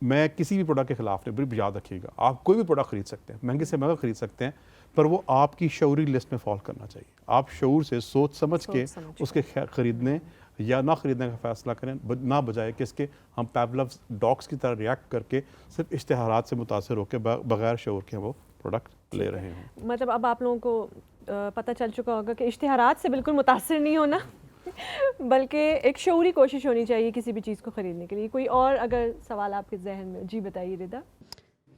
میں کسی بھی پروڈکٹ کے خلاف نہیں, بڑی یاد رکھیے گا, آپ کوئی بھی پروڈکٹ خرید سکتے ہیں, مہنگے سے مہنگا خرید سکتے ہیں, پر وہ آپ کی شعوری لسٹ میں فال کرنا چاہیے. آپ شعور سے سوچ سمجھ کے اس کے خریدنے یا نہ خریدنے کا فیصلہ کریں, نہ بجائے کہ اس کے ہم پیولوس ڈاگس کی طرح ریئیکٹ کر کے صرف اشتہارات سے متاثر ہو کے بغیر شعور کے وہ پروڈکٹ لے رہے ہوں. مطلب اب آپ لوگوں کو پتہ چل چکا ہوگا کہ اشتہارات سے بالکل متاثر نہیں ہونا بلکہ ایک شعوری کوشش ہونی چاہیے کسی بھی چیز کو خریدنے کے لیے. کوئی اور اگر سوال آپ کے ذہن میں؟ جی بتائیے ردا.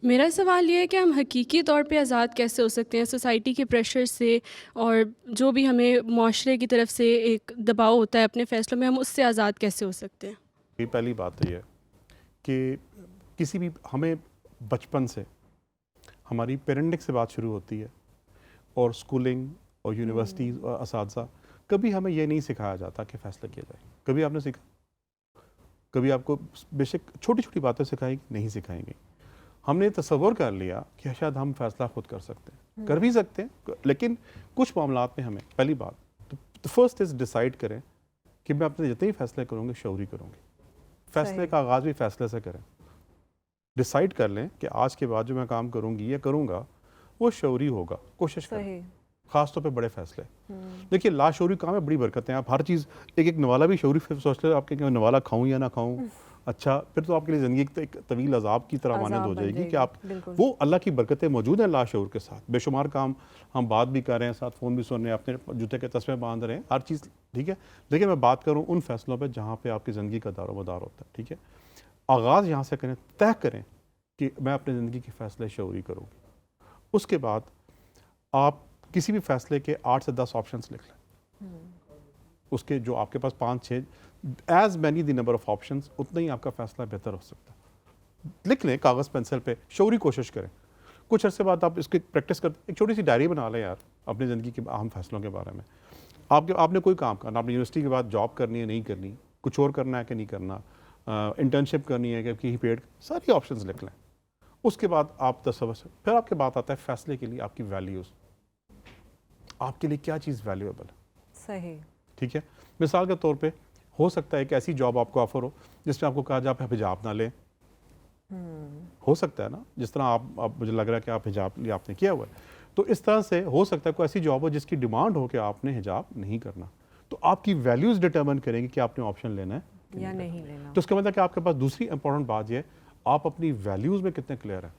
میرا سوال یہ ہے کہ ہم حقیقی طور پہ آزاد کیسے ہو سکتے ہیں سوسائٹی کے پریشر سے, اور جو بھی ہمیں معاشرے کی طرف سے ایک دباؤ ہوتا ہے اپنے فیصلوں میں, ہم اس سے آزاد کیسے ہو سکتے ہیں؟ پہلی بات یہ ہے کہ کسی بھی ہمیں بچپن سے ہماری پیرنٹنگ سے بات شروع ہوتی ہے, اور اسکولنگ اور یونیورسٹیز اور اساتذہ, کبھی ہمیں یہ نہیں سکھایا جاتا کہ فیصلہ کیا جائے. کبھی آپ نے سیکھا؟ کبھی آپ کو بے شک چھوٹی چھوٹی باتیں سکھائیں نہیں سکھائیں گی. ہم نے تصور کر لیا کہ شاید ہم فیصلہ خود کر سکتے ہیں, کر بھی سکتے ہیں, لیکن کچھ معاملات میں ہمیں پہلی بات تو فرسٹ از ڈیسائیڈ کریں کہ میں اپنے جتنے فیصلے کروں گی شعوری کروں گی. فیصلے کا آغاز بھی فیصلے سے کریں. ڈیسائیڈ کر لیں کہ آج کے بعد جو میں کام کروں گی یا کروں گا وہ شعوری ہوگا. کوشش کریں, خاص طور پہ بڑے فیصلے. دیکھیے لاشعوری کام ہے, بڑی برکتیں. آپ ہر چیز ایک نوالا بھی شعوری سوچ لیں, آپ کہ میں نوالا کھاؤں یا نہ کھاؤں, اچھا پھر تو آپ کے لیے زندگی ایک طویل عذاب کی طرح مانند ہو جائے گی کہ آپ وہ اللہ کی برکتیں موجود ہیں لاشعور کے ساتھ. بے شمار کام ہم بات بھی کر رہے ہیں, ساتھ فون بھی سن رہے ہیں, اپنے جوتے کے تسمے باندھ رہے ہیں, ہر چیز ٹھیک ہے, لیکن میں بات کروں ان فیصلوں پہ جہاں پہ آپ کی زندگی کا دار و مدار ہوتا ہے. ٹھیک ہے, آغاز یہاں سے کریں, طے کریں کہ میں اپنی زندگی کے فیصلے شعوری کروں گی. اس کے بعد آپ کسی بھی فیصلے کے 8 سے 10 آپشنس لکھ لیں, اس کے جو آپ کے پاس 5-6 as many the number of options اتنا ہی آپ کا فیصلہ بہتر ہو سکتا ہے. لکھ لیں کاغذ پینسل پہ, شعوری کوشش کریں. کچھ عرصے بعد آپ اس کی پریکٹس کرتے, ایک چھوٹی سی ڈائری بنا لیں یار اپنی زندگی کے اہم فیصلوں کے بارے میں. آپ نے کوئی کام کرنا, آپ نے یونیورسٹی کے بعد جاب کرنی ہے نہیں کرنی, کچھ اور کرنا ہے کہ نہیں کرنا, انٹرنشپ کرنی ہے کہ کہیں پیڈ, ساری آپشنز لکھ لیں. اس کے بعد آپ تصور سے پھر آپ کے بات آتا ہے فیصلے کے لیے آپ کی ویلیوز, آپ کے لیے کیا چیز ویلیویبل ہے. صحیح. ٹھیک ہے, مثال کے طور پہ ہو سکتا ہے ایک ایسی جاب آپ کو آفر ہو جس میں آپ کو کہا جائے آپ حجاب نہ لیں. ہو سکتا ہے نا, جس طرح آپ مجھے لگ رہا ہے کہ آپ حجاب لیا آپ نے کیا ہوا ہے, تو اس طرح سے ہو سکتا ہے کوئی ایسی جاب ہو جس کی ڈیمانڈ ہو کہ آپ نے حجاب نہیں کرنا. تو آپ کی ویلیوز ڈٹرمن کریں گے کہ آپ نے آپشن لینا ہے یا نہیں لینا. تو اس کا مطلب کہ آپ کے پاس دوسری امپورٹنٹ بات یہ ہے آپ اپنی ویلیوز میں کتنے کلیئر ہیں.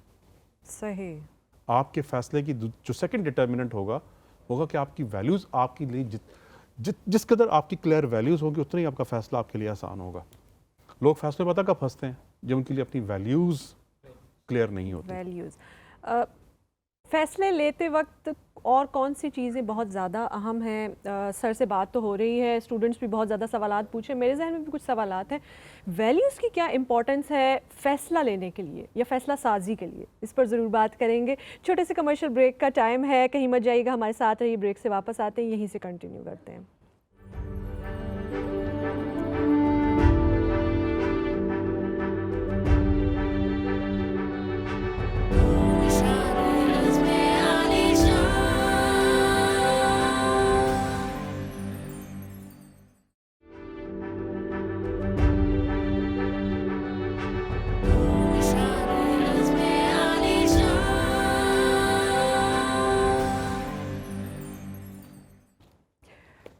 صحیح. آپ کے فیصلے کی جو سیکنڈ ڈٹرمنٹ ہوگا کہ آپ کی ویلیوز آپ کے لیے جس قدر آپ کی کلیئر ویلیوز ہوگی اتنا ہی آپ کا فیصلہ آپ کے لیے آسان ہوگا. لوگ فیصلے پتہ کب پھنستے ہیں جب ان کے لیے اپنی ویلیوز کلیئر نہیں ہوتی. ویلیوز. فیصلے لیتے وقت اور کون سی چیزیں بہت زیادہ اہم ہیں؟ سر سے بات تو ہو رہی ہے, اسٹوڈنٹس بھی بہت زیادہ سوالات پوچھیں, میرے ذہن میں بھی کچھ سوالات ہیں. ویلیوز کی کیا امپورٹنس ہے فیصلہ لینے کے لیے یا فیصلہ سازی کے لیے؟ اس پر ضرور بات کریں گے. چھوٹے سے کمرشل بریک کا ٹائم ہے, کہیں مت جائیے گا, ہمارے ساتھ رہیے. بریک سے واپس آتے ہیں, یہیں سے کنٹینیو کرتے ہیں.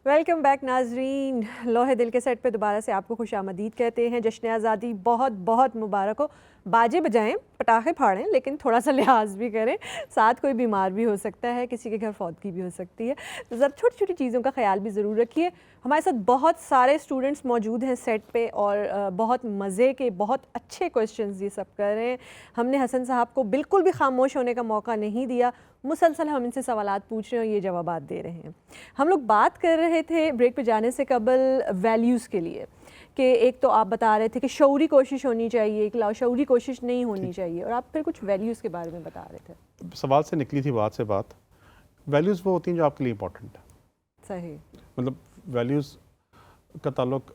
ویلکم بیک ناظرین. لوہے دل کے سیٹ پہ دوبارہ سے آپ کو خوش آمدید کہتے ہیں. جشن آزادی بہت بہت مبارک ہو. باجے بجائیں, پٹاخے پھاڑیں, لیکن تھوڑا سا لحاظ بھی کریں. ساتھ کوئی بیمار بھی ہو سکتا ہے, کسی کے گھر فوتگی بھی ہو سکتی ہے, ذرا چھوٹی چھوٹی چیزوں کا خیال بھی ضرور رکھیے. ہمارے ساتھ بہت سارے اسٹوڈنٹس موجود ہیں سیٹ پہ اور بہت مزے کے بہت اچھے کویشچنز یہ سب کر رہے ہیں. ہم نے حسن صاحب کو بالکل بھی خاموش ہونے کا موقع نہیں دیا, مسلسل ہم ان سے سوالات پوچھ رہے ہیں اور یہ جوابات دے رہے ہیں. ہم لوگ بات کر رہے تھے بریک پہ جانے سے قبل ویلیوز کے لیے کہ ایک تو آپ بتا رہے تھے کہ شعوری کوشش ہونی چاہیے, ایک شعوری کوشش نہیں ہونی چاہیے, اور آپ پھر کچھ ویلیوز کے بارے میں بتا رہے تھے. سوال سے نکلی تھی بات سے بات. ویلیوز وہ ہوتی ہیں جو آپ کے لیے امپورٹنٹ ہے. صحیح. مطلب ویلیوز کا تعلق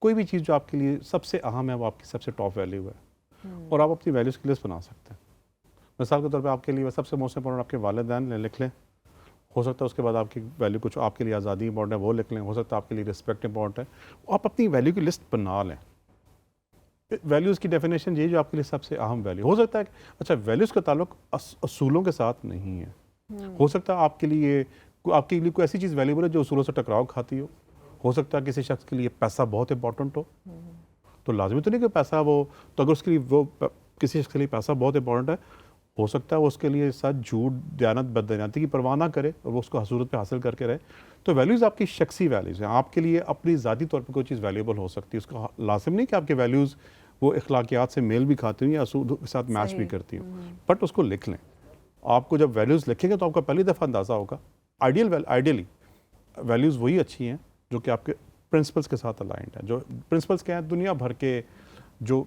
کوئی بھی چیز جو آپ کے لیے سب سے اہم ہے وہ آپ کی سب سے ٹاپ ویلیو ہے, اور آپ اپنی ویلیوز کی لسٹ بنا سکتے ہیں. مثال کے طور پہ آپ کے لیے سب سے موسٹ امپورٹنٹ آپ کے والدین لکھ لیں. ہو سکتا ہے اس کے بعد آپ کی ویلیو کچھ آپ کے لیے آزادی امپورٹنٹ ہے وہ لکھ لیں. ہو سکتا ہے آپ کے لیے رسپیکٹ امپورٹنٹ ہے. آپ اپنی ویلیو کی لسٹ بنا لیں. ویلیوز کی ڈیفینیشن یہ جو آپ کے لیے سب سے اہم ویلیو. ہو سکتا ہے کہ اچھا ویلیوز کا تعلق اصولوں کے ساتھ نہیں ہے. ہو سکتا ہے آپ کے لیے کوئی ایسی چیز ویلیبل ہے جو اصولوں سے ٹکراؤ کھاتی ہو. ہو سکتا ہے کسی شخص کے لیے پیسہ بہت امپورٹنٹ ہو. تو لازمی تو نہیں کہ پیسہ وہ, تو اگر اس کے لیے وہ کسی شخص کے لیے پیسہ بہت امپورٹنٹ ہے, ہو سکتا ہے وہ اس کے لیے سچ جھوٹ دیانت بددیانتی کی پرواہ نہ کرے اور وہ اس کو حصولت پہ حاصل کر کے رہے. تو ویلیوز آپ کی شخصی ویلیوز ہیں. آپ کے لیے اپنی ذاتی طور پہ کوئی چیز ویلیبل ہو سکتی ہے, اس کا لازم نہیں کہ آپ کے ویلیوز وہ اخلاقیات سے میل بھی کھاتی ہوں یا اصول کے ساتھ میچ بھی کرتی ہوں, بٹ اس کو لکھ لیں. آپ کو جب ویلیوز لکھیں گے تو آپ کو پہلی دفعہ اندازہ ہوگا. آئیڈیلی ویلیوز وہی اچھی ہیں جو کہ آپ کے پرنسپلس کے ساتھ الائنڈ ہیں. جو پرنسپلس کیا ہیں, دنیا بھر کے جو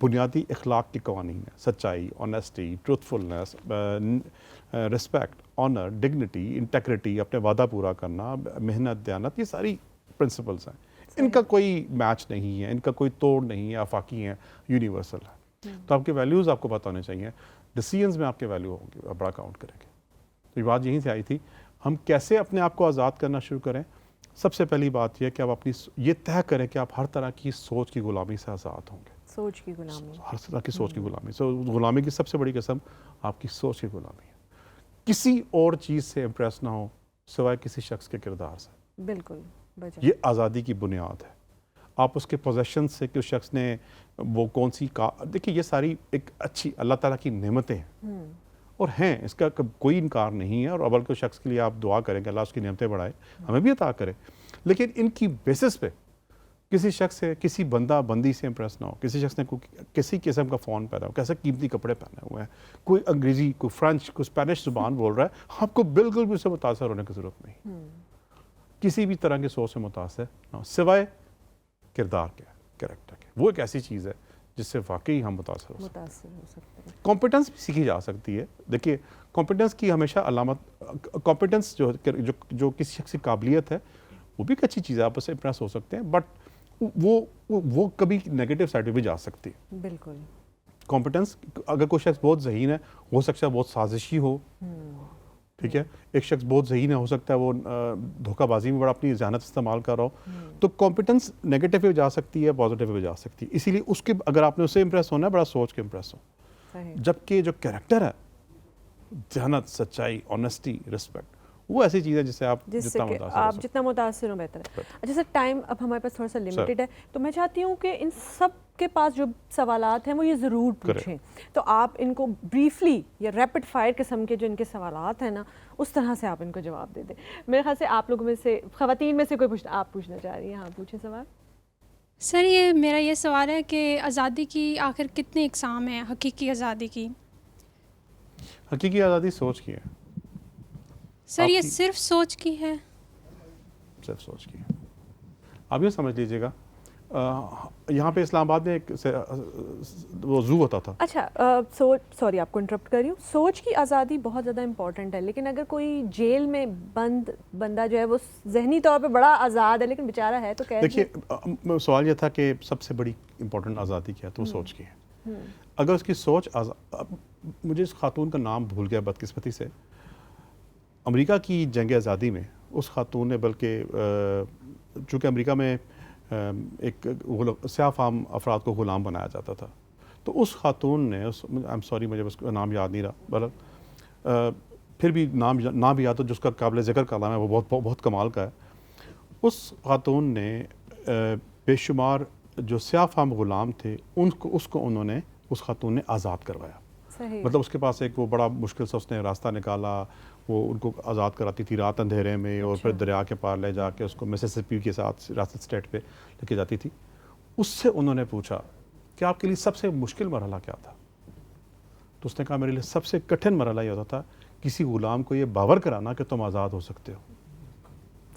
بنیادی اخلاق کے قوانین ہیں, سچائی, honesty, truthfulness, respect, honour, dignity, integrity, اپنے وعدہ پورا کرنا, محنت, دیانت, یہ ساری پرنسپلس ہیں. ان کا کوئی میچ نہیں ہے, ان کا کوئی توڑ نہیں ہے, آفاقی ہیں, یونیورسل ہے. تو آپ کے ویلیوز آپ کو پتہ ہونے چاہیے. ڈیسیژنز میں آپ کے ویلیو ہوں گے, بڑا کاؤنٹ کریں گے. تو یہ بات یہیں سے آئی تھی. ہم کیسے اپنے آپ کو آزاد کرنا شروع کریں؟ سب سے پہلی بات یہ کہ آپ اپنی یہ طے کریں کہ آپ ہر طرح کی سوچ کی غلامی سے آزاد ہوں گے. سوچ کی غلامی, ہر طرح کی سوچ کی غلامی. غلامی کی سب سے بڑی قسم آپ کی سوچ کی غلامی ہے. کسی اور چیز سے امپریس نہ ہو سوائے کسی شخص کے کردار سے. بالکل. یہ آزادی کی بنیاد ہے. آپ اس کے پوزیشن سے کہ اس شخص نے وہ کون سی دیکھیے, یہ ساری ایک اچھی اللہ تعالیٰ کی نعمتیں ہیں اور ہیں, اس کا کوئی انکار نہیں ہے. اور بلکہ شخص کے لیے آپ دعا کریں کہ اللہ اس کی نعمتیں بڑھائے, ہمیں بھی عطا کرے. لیکن ان کی بیسس پہ کسی شخص سے, کسی بندہ بندی سے امپریس نہ ہو. کسی شخص نے کسی قسم کا فون پہنا ہو, کیسے قیمتی کپڑے پہنے ہوئے ہیں, کوئی انگریزی, کوئی فرینچ, کوئی اسپینش زبان بول رہا ہے, آپ کو بالکل بھی اس سے متاثر ہونے کی ضرورت نہیں. کسی بھی طرح کی سوچ سے متاثر نہ ہو سوائے کردار کیا ہے, کریکٹر کیا ہے. وہ ایک ایسی چیز ہے جس سے واقعی ہم متاثر ہو سکتے ہیں. متاثر ہو سکتے ہیں. کمپیٹنس بھی سیکھی جا سکتی ہے. دیکھیے کمپیٹنس کی ہمیشہ علامت, کمپیٹنس جو کسی شخص کی قابلیت ہے وہ بھی ایک اچھی چیز ہے, آپ اس سے امپریس ہو سکتے ہیں, بٹ وہ کبھی نیگیٹو سائڈ پہ بھی جا سکتی ہے. بالکل. کمپیٹنس اگر کوئی شخص بہت ذہین ہے, ہو سکتا ہے بہت سازشی ہو, ٹھیک ہے, ایک شخص بہت ذہین ہے, ہو سکتا ہے وہ دھوکہ بازی میں بڑا اپنی ذہانت استعمال کر رہا ہو. تو کمپیٹنس نیگیٹو پہ جا سکتی ہے, پازیٹیو پہ جا سکتی ہے. اسی لیے اس کے اگر آپ نے اس سے امپریس ہونا ہے, بڑا سوچ کے امپریس ہو. صحیح. جبکہ جو کریکٹر ہے, ذہانت, سچائی, آنیسٹی, رسپیکٹ, وہ ایسی چیز ہے جس سے آپ جس سے جتنا کہ متاثر ہو آپ سکتے جتنا متاثر ہو بہتر ہے. اچھا سر, ٹائم اب ہمارے پاس تھوڑا سا لمیٹڈ ہے, تو میں چاہتی ہوں کہ ان سب کے پاس جو سوالات ہیں وہ یہ ضرور پوچھیں. تو آپ ان کو بریفلی یا ریپڈ فائر قسم کے جو ان کے سوالات ہیں نا, اس طرح سے آپ ان کو جواب دے دیں. میرے خیال سے آپ لوگوں میں سے, خواتین میں سے کوئی آپ پوچھنا چاہ رہی ہیں. ہاں پوچھیں سوال. سر میرا یہ سوال ہے کہ آزادی کی آخر کتنے اقسام ہیں حقیقی آزادی کی؟ حقیقی آزادی سوچ کی ہے. سر یہ صرف سوچ کی ہے؟ صرف سوچ کی ہے. آپ یہ سمجھ لیجیے گا, یہاں پہ اسلام آباد میں ایک وہ زو ہوتا تھا. اچھا سوری آپ کو انٹرپٹ کر رہی ہوں. سوچ کی آزادی بہت زیادہ امپورٹنٹ ہے, لیکن اگر کوئی جیل میں بند بندہ جو ہے وہ ذہنی طور پہ بڑا آزاد ہے لیکن بیچارہ ہے تو قید. دیکھیے سوال یہ تھا کہ سب سے بڑی امپورٹنٹ آزادی کیا ہے, تو وہ سوچ کی ہے. اگر اس کی سوچ مجھے اس خاتون کا نام بھول گیا بدقسمتی سے, امریکہ کی جنگ آزادی میں اس خاتون نے, بلکہ چونکہ امریکہ میں ایک سیاہ فام افراد کو غلام بنایا جاتا تھا, تو اس خاتون نے, سوری مجھے اس کا نام یاد نہیں رہا, پھر بھی نام بھی یاد ہو, جس کا قابل ذکر کلام ہے وہ بہت کمال کا ہے. اس خاتون نے بے شمار جو سیاہ فام غلام تھے اس کو انہوں نے, اس خاتون نے آزاد کروایا. مطلب اس کے پاس ایک وہ بڑا مشکل سے اس نے راستہ نکالا, وہ ان کو آزاد کراتی تھی رات اندھیرے میں, اور پھر دریا کے پار لے جا کے اس کو مسیسپی کے ساتھ ریاست اسٹیٹ پہ لے کے جاتی تھی. اس سے انہوں نے پوچھا کہ آپ کے لیے سب سے مشکل مرحلہ کیا تھا؟ تو اس نے کہا میرے لیے سب سے کٹھن مرحلہ یہ ہوتا تھا کسی غلام کو یہ باور کرانا کہ تم آزاد ہو سکتے ہو.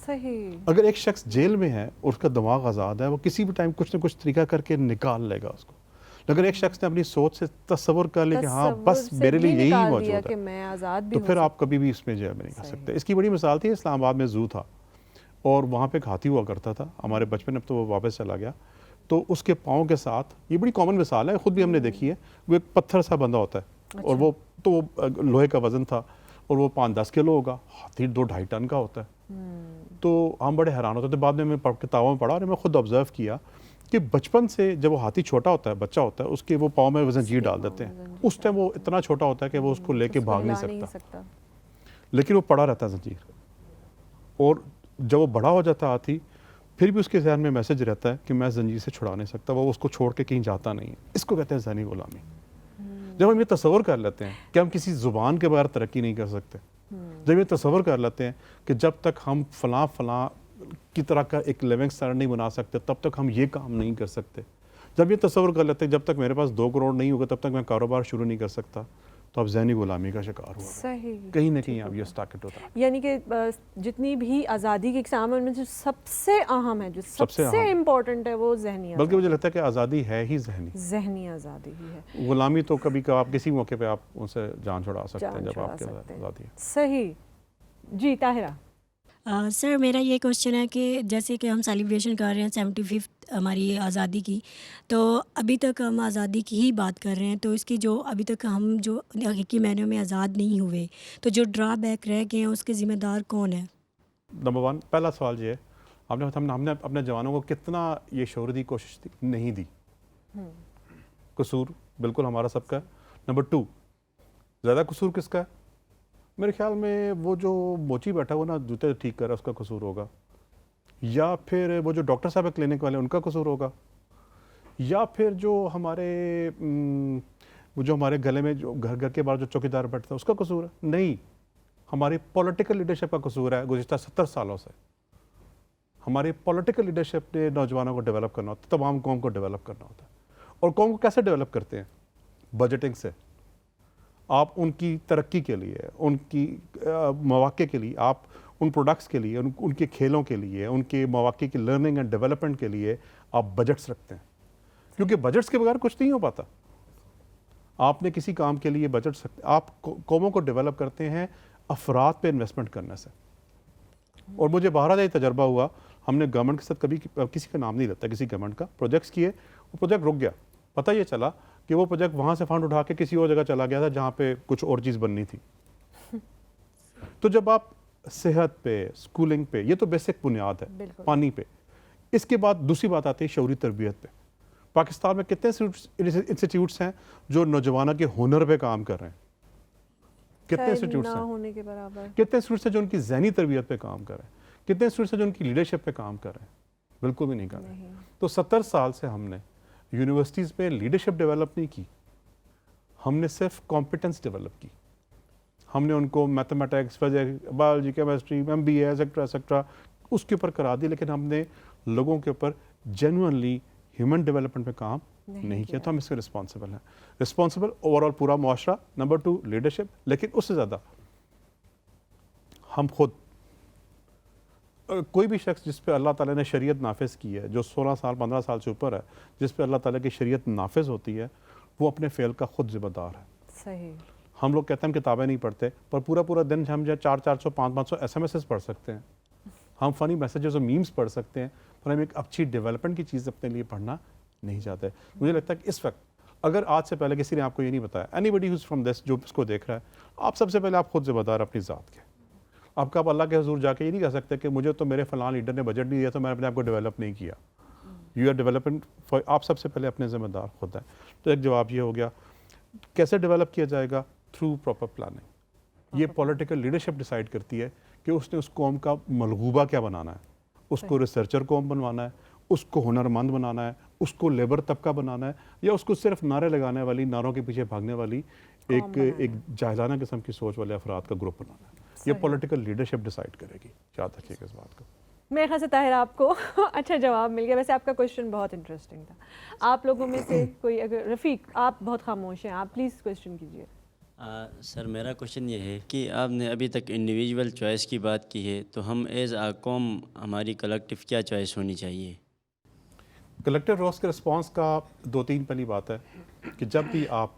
صحیح. اگر ایک شخص جیل میں ہے اور اس کا دماغ آزاد ہے, وہ کسی بھی ٹائم کچھ نہ کچھ طریقہ کر کے نکال لے گا اس کو. لیکن ایک شخص نے اپنی سوچ سے تصور کر لی کہ ہاں بس میرے لیے یہی موجود ہے, تو پھر آپ کبھی بھی اس میں جیل میں نہیں کر سکتے. اس کی بڑی مثال تھی, اسلام آباد میں زو تھا اور وہاں پہ ایک ہاتھی ہوا کرتا تھا. ہمارے بچپن میں اب تو وہ واپس چلا گیا. تو اس کے پاؤں کے ساتھ, یہ بڑی کامن مثال ہے, خود بھی ہم نے دیکھی ہے, وہ ایک پتھر سا بندہ ہوتا ہے, اور وہ تو لوہے کا وزن تھا, اور وہ 5-10 کلو ہوگا. ہاتھی 2-2.5 ٹن کا ہوتا ہے. تو ہم بڑے حیران ہوتے تھے. بعد میں کتابوں میں پڑھا اور میں خود آبزرو کیا کہ بچپن سے جب وہ ہاتھی چھوٹا ہوتا ہے, بچہ ہوتا ہے, اس کے وہ پاؤں میں وہ زنجیر ڈال دیتے ہیں. اس ٹائم وہ اتنا چھوٹا ہوتا ہے کہ وہ اس کو لے کے بھاگ نہیں سکتا, لیکن وہ پڑا رہتا ہے زنجیر. اور جب وہ بڑا ہو جاتا ہاتھی, پھر بھی اس کے ذہن میں میسج رہتا ہے کہ میں زنجیر سے چھڑا نہیں سکتا, وہ اس کو چھوڑ کے کہیں جاتا نہیں ہے. اس کو کہتے ہیں ذہنی غلامی. جب ہم یہ تصور کر لیتے ہیں کہ ہم کسی زبان کے بغیر ترقی نہیں کر سکتے, جب یہ تصور کر لیتے ہیں کہ جب تک ہم فلاں کی طرح کا ایک لیونگ اسٹینڈرڈ نہیں بنا سکتے تب تک ہم یہ کام نہیں کر سکتے, جب یہ تصور کر لیتے ہیں جب تک میرے پاس 2 کروڑ نہیں ہوگا تب تک میں کاروبار شروع نہیں کر سکتا, تو اب ذہنی غلامی کا شکار ہوا. صحیح. کہیں نہ کہیں اب یہ اسٹاکٹ ہوتا ہے. یعنی کہ جتنی بھی آزادی کے اقسام ہیں ان میں جو سب سے اہم ہے, جو سب سے امپورٹنٹ ہے, وہ ذہنی آزادی. بلکہ مجھے لگتا ہے کہ آزادی ہے ہی ذہنی آزادی ہی ہے. غلامی تو کبھی آپ کسی موقع پہ آپ ان سے جان چھڑا سکتے ہیں جب آپ کے آزادی ہے. صحیح. جی طاہرہ. سر میرا یہ کوشچن ہے کہ جیسے کہ ہم سیلیبریشن کر رہے ہیں 75 ہماری آزادی کی, تو ابھی تک ہم آزادی کی ہی بات کر رہے ہیں, تو اس کی جو ابھی تک ہم جو حقیقی معنوں میں آزاد نہیں ہوئے, تو جو ڈرا بیک رہ گئے ہیں اس کے ذمہ دار کون ہے؟ نمبر 1 پہلا سوال یہ ہے, ہم نے اپنے جوانوں کو کتنا یہ شعور دی کوشش نہیں دی. قصور بالکل ہمارا سب کا ہے. نمبر 2 زیادہ قصور کس کا ہے؟ میرے خیال میں وہ جو موچی بیٹھا ہوا نا جوتے ٹھیک کر رہا ہے اس کا قصور ہوگا, یا پھر وہ جو ڈاکٹر صاحب کلینک والے ان کا قصور ہوگا, یا پھر جو ہمارے گلے میں جو گھر کے باہر جو چوکیدار بیٹھتا ہے اس کا قصور ہے. نہیں, ہماری پولیٹیکل لیڈرشپ کا قصور ہے. گزشتہ 70 سالوں سے ہماری پولیٹیکل لیڈرشپ نے نوجوانوں کو ڈیولپ کرنا ہوتا ہے, تمام قوم کو ڈیولپ کرنا ہوتا ہے. اور قوم کو کیسے ڈیولپ کرتے ہیں؟ بجٹنگ سے. آپ ان کی ترقی کے لیے, ان کی مواقع کے لیے, آپ ان پروڈکٹس کے لیے, ان کے کھیلوں کے لیے, ان کے مواقع کی لرننگ اینڈ ڈیولپمنٹ کے لیے آپ بجٹس رکھتے ہیں, کیونکہ بجٹس کے بغیر کچھ نہیں ہو پاتا. آپ نے کسی کام کے لیے بجٹ رکھتے, آپ قوموں کو ڈیولپ کرتے ہیں افراد پہ انویسٹمنٹ کرنے سے. اور مجھے باہر یہ تجربہ ہوا, ہم نے گورنمنٹ کے ساتھ کبھی کسی کا نام نہیں لیتا, کسی گورنمنٹ کا پروجیکٹس کیے, وہ پروجیکٹ رک گیا. پتہ یہ چلا کہ وہ پروجیکٹ وہاں سے فنڈ اٹھا کے کسی اور جگہ چلا گیا تھا جہاں پہ کچھ اور چیز بننی تھی. تو جب آپ صحت پہ, اسکولنگ پہ, یہ تو بیسک بنیاد ہے, پانی پہ, اس کے بعد دوسری بات آتی ہے شعوری تربیت پہ. پاکستان میں کتنے انسٹیٹیوٹس ہیں جو نوجوانوں کے ہنر پہ کام کر رہے ہیں؟ کتنے انسٹیٹیوٹس ہیں؟ ہونے کے برابر. کتنے انسٹیٹیوٹس ہیں جو ان کی ذہنی تربیت پہ کام کر رہے ہیں؟ کتنے انسٹیٹیوٹس ہیں جو ان کی لیڈرشپ پہ کام کر رہے ہیں؟ بالکل بھی نہیں کر رہے. تو 70 سال سے ہم نے یونیورسٹیز پہ لیڈرشپ ڈیولپ نہیں کی, ہم نے صرف کمپیٹنس ڈیولپ کی. ہم نے ان کو mathematics, physics, biology, chemistry, MBA etcetera اس کے اوپر کرا دی, لیکن ہم نے لوگوں کے اوپر جینوئنلی ہیومن ڈیولپمنٹ پہ کام نہیں کیا. تو ہم اس کے رسپانسبل ہیں. رسپانسبل اوور آل پورا معاشرہ. Number 2 leadership. لیکن اس سے زیادہ ہم خود, کوئی بھی شخص جس پہ اللہ تعالیٰ نے شریعت نافذ کی ہے, جو 16 سال 15 سال سے اوپر ہے, جس پہ اللہ تعالیٰ کی شریعت نافذ ہوتی ہے, وہ اپنے فعل کا خود ذمہ دار ہے. صحیح. ہم لوگ کہتے ہیں ہم کتابیں نہیں پڑھتے, پر پورا دن ہم جو 400 500 SMS پڑھ سکتے ہیں, ہم فنی میسیجز اور میمز پڑھ سکتے ہیں, پر ہم ایک اچھی ڈیولپمنٹ کی چیز اپنے لیے پڑھنا نہیں چاہتے. مجھے لگتا ہے کہ اس وقت اگر آج سے پہلے کسی نے آپ کو یہ نہیں بتایا, anybody who's from this, جو اس کو دیکھ رہا ہے, آپ سب سے پہلے آپ خود ذمہ دار اپنی ذات کے. آپ کا اللہ کے حضور جا کے یہ نہیں کہہ سکتے کہ مجھے تو میرے فلاں لیڈر نے بجٹ نہیں دیا تو میں نے اپنے آپ کو ڈیولپ نہیں کیا. یو آر ڈیولپمنٹ, آپ سب سے پہلے اپنے ذمہ دار خود ہیں. تو ایک جواب یہ ہو گیا. کیسے ڈیولپ کیا جائے گا؟ Through proper planning. یہ پولیٹیکل لیڈرشپ ڈیسائیڈ کرتی ہے کہ اس نے اس قوم کا ملغوبہ کیا بنانا ہے, اس کو ریسرچر قوم بنوانا ہے, اس کو ہنرمند بنانا ہے, اس کو لیبر طبقہ بنانا ہے, یا اس کو صرف نعرے لگانے والی, نعروں کے پیچھے بھاگنے والی ایک جاہلانہ قسم کی سوچ والے افراد کا گروپ بنانا ہے. یہ پولیٹیکل لیڈرشپ ڈیسائیڈ کرے گی. یاد رکھیے گا اس بات کو. میرے خیال سے طاہر آپ کو اچھا جواب مل گیا. ویسے آپ کا کویشچن بہت انٹرسٹنگ تھا. آپ لوگوں میں سے کوئی, اگر رفیق آپ بہت خاموش ہیں, آپ پلیز کویشچن کیجیے. سر میرا کوشچن یہ ہے کہ آپ نے ابھی تک انڈیویجول چوائس کی بات کی ہے, تو ہم ایز اے قوم ہماری کلیکٹیو کیا چوائس ہونی چاہیے؟ کلیکٹیو روز کے رسپانس کا 2-3 پہلی بات ہے کہ جب بھی آپ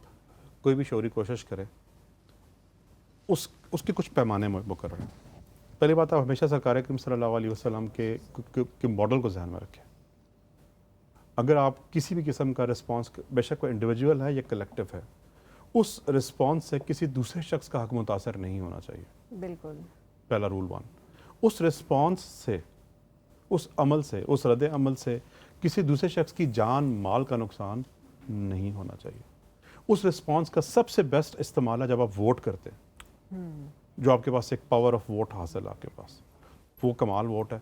کوئی بھی شعوری کوشش کریں, اس کے کچھ پیمانے مقرر ہیں. پہلی بات, آپ ہمیشہ سرکار اکرم صلی اللہ علیہ وسلم کے ماڈل کو ذہن میں رکھیں. اگر آپ کسی بھی قسم کا رسپانس, بے شک وہ انڈیویجول ہے یا کلیکٹیو ہے, اس رسپانس سے کسی دوسرے شخص کا حق متاثر نہیں ہونا چاہیے. بالکل. پہلا رول 1. اس رسپانس سے, اس عمل سے, اس رد عمل سے کسی دوسرے شخص کی جان مال کا نقصان نہیں ہونا چاہیے. اس رسپانس کا سب سے بیسٹ استعمال ہے جب آپ ووٹ کرتے ہیں, جو آپ کے پاس ایک پاور آف ووٹ حاصل ہے, آپ کے پاس وہ کمال ووٹ ہے,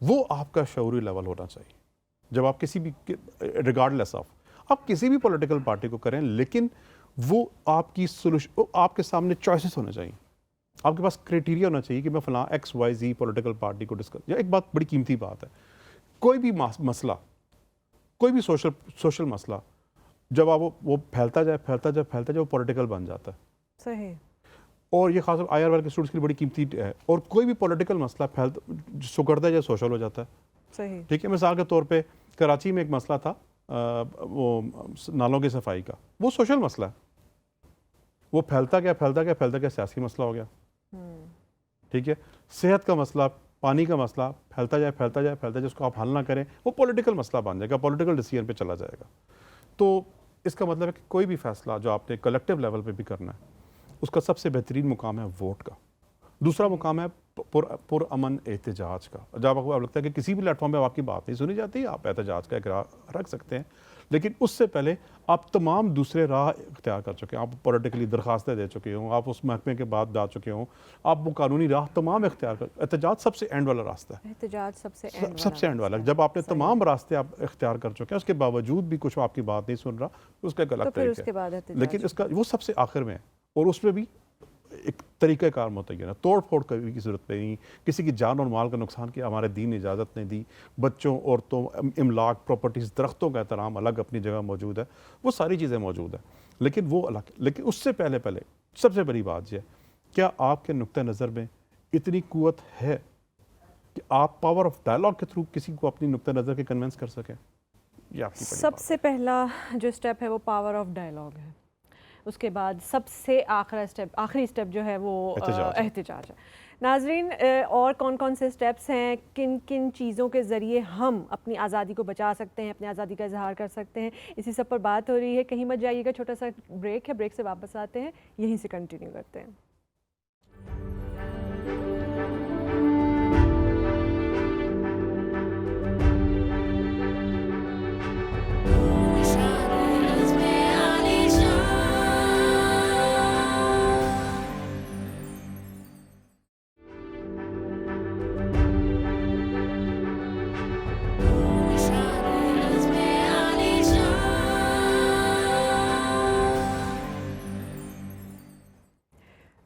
وہ آپ کا شعوری لیول ہونا چاہیے. جب آپ کسی بھی, ریگارڈ لیس آف, آپ کسی بھی پولیٹیکل پارٹی کو کریں, لیکن وہ آپ کی سولوشن, آپ کے سامنے چوائسیز ہونے چاہیے. آپ کے پاس کرائٹیریا ہونا چاہیے کہ میں فلاں XYZ پولیٹیکل پارٹی کو ڈسکس. یا ایک بات بڑی قیمتی بات ہے, کوئی بھی مسئلہ, کوئی بھی سوشل مسئلہ, جب آپ وہ پھیلتا جائے وہ پولیٹیکل بن جاتا ہے. صحیح. اور یہ خاص طور IR کے اسٹوڈنٹس کے لیے بڑی قیمتی ہے. اور کوئی بھی پولیٹیکل مسئلہ سکڑتا جائے سوشل ہو جاتا ہے. صحیح. ٹھیک ہے. مثال کے طور پہ کراچی میں ایک مسئلہ تھا وہ نالوں کی صفائی کا, وہ سوشل مسئلہ ہے, وہ پھیلتا گیا سیاسی مسئلہ ہو گیا. ٹھیک ہے. صحت کا مسئلہ, پانی کا مسئلہ پھیلتا جائے, اس کو آپ حل نہ کریں, وہ پولیٹیکل مسئلہ بن جائے گا, پولیٹیکل ڈیسیژن پہ چلا جائے گا. تو اس کا مطلب ہے کہ کوئی بھی فیصلہ جو آپ نے کلیکٹیو لیول پہ بھی کرنا ہے, اس کا سب سے بہترین مقام ہے ووٹ کا. دوسرا مقام ہے پر امن احتجاج کا. جب آپ کو لگتا ہے کہ کسی بھی پلیٹ فارم پہ آپ کی بات نہیں سنی جاتی, آپ احتجاج کا اقرار رکھ سکتے ہیں, لیکن اس سے پہلے آپ تمام دوسرے راہ اختیار کر چکے ہیں. آپ پولیٹیکلی درخواستیں دے چکے ہوں, آپ اس محکمے کے بعد جا چکے ہوں, آپ وہ قانونی راہ تمام اختیار کر. احتجاج سب سے اینڈ والا راستہ ہے. احتجاج سب سے اینڈ والا. جب آپ نے تمام راستے آپ اختیار کر چکے ہیں, اس کے باوجود بھی کچھ آپ کی بات نہیں سن رہا, اس کا ایک الگ طریقہ ہے. لیکن اس کا وہ سب سے آخر میں ہے, اور اس میں بھی ایک طریقہ کار متعین ہے. توڑ پھوڑ کرنے کی ضرورت نہیں, کسی کی جان اور مال کا نقصان کی ہمارے دین نے اجازت نہیں دی. بچوں, عورتوں, املاک, پراپرٹیز, درختوں کا احترام الگ اپنی جگہ موجود ہے, وہ ساری چیزیں موجود ہیں, لیکن وہ الگ. لیکن اس سے پہلے سب سے بڑی بات یہ ہے, کیا آپ کے نقطہ نظر میں اتنی قوت ہے کہ آپ پاور آف ڈائلاگ کے تھرو کسی کو اپنی نقطہ نظر کے کنونس کر سکیں؟ یہ آپ کی بڑی سب بات سے پہلا جو اسٹیپ ہے وہ پاور آف ڈائلاگ ہے. اس کے بعد سب سے آخری اسٹیپ جو ہے وہ احتجاج ہے. ناظرین، اور کون کون سے اسٹیپس ہیں، کن کن چیزوں کے ذریعے ہم اپنی آزادی کو بچا سکتے ہیں، اپنی آزادی کا اظہار کر سکتے ہیں، اسی سب پر بات ہو رہی ہے. کہیں مت جائیے گا، چھوٹا سا بریک ہے، بریک سے واپس آتے ہیں، یہیں سے کنٹینیو کرتے ہیں.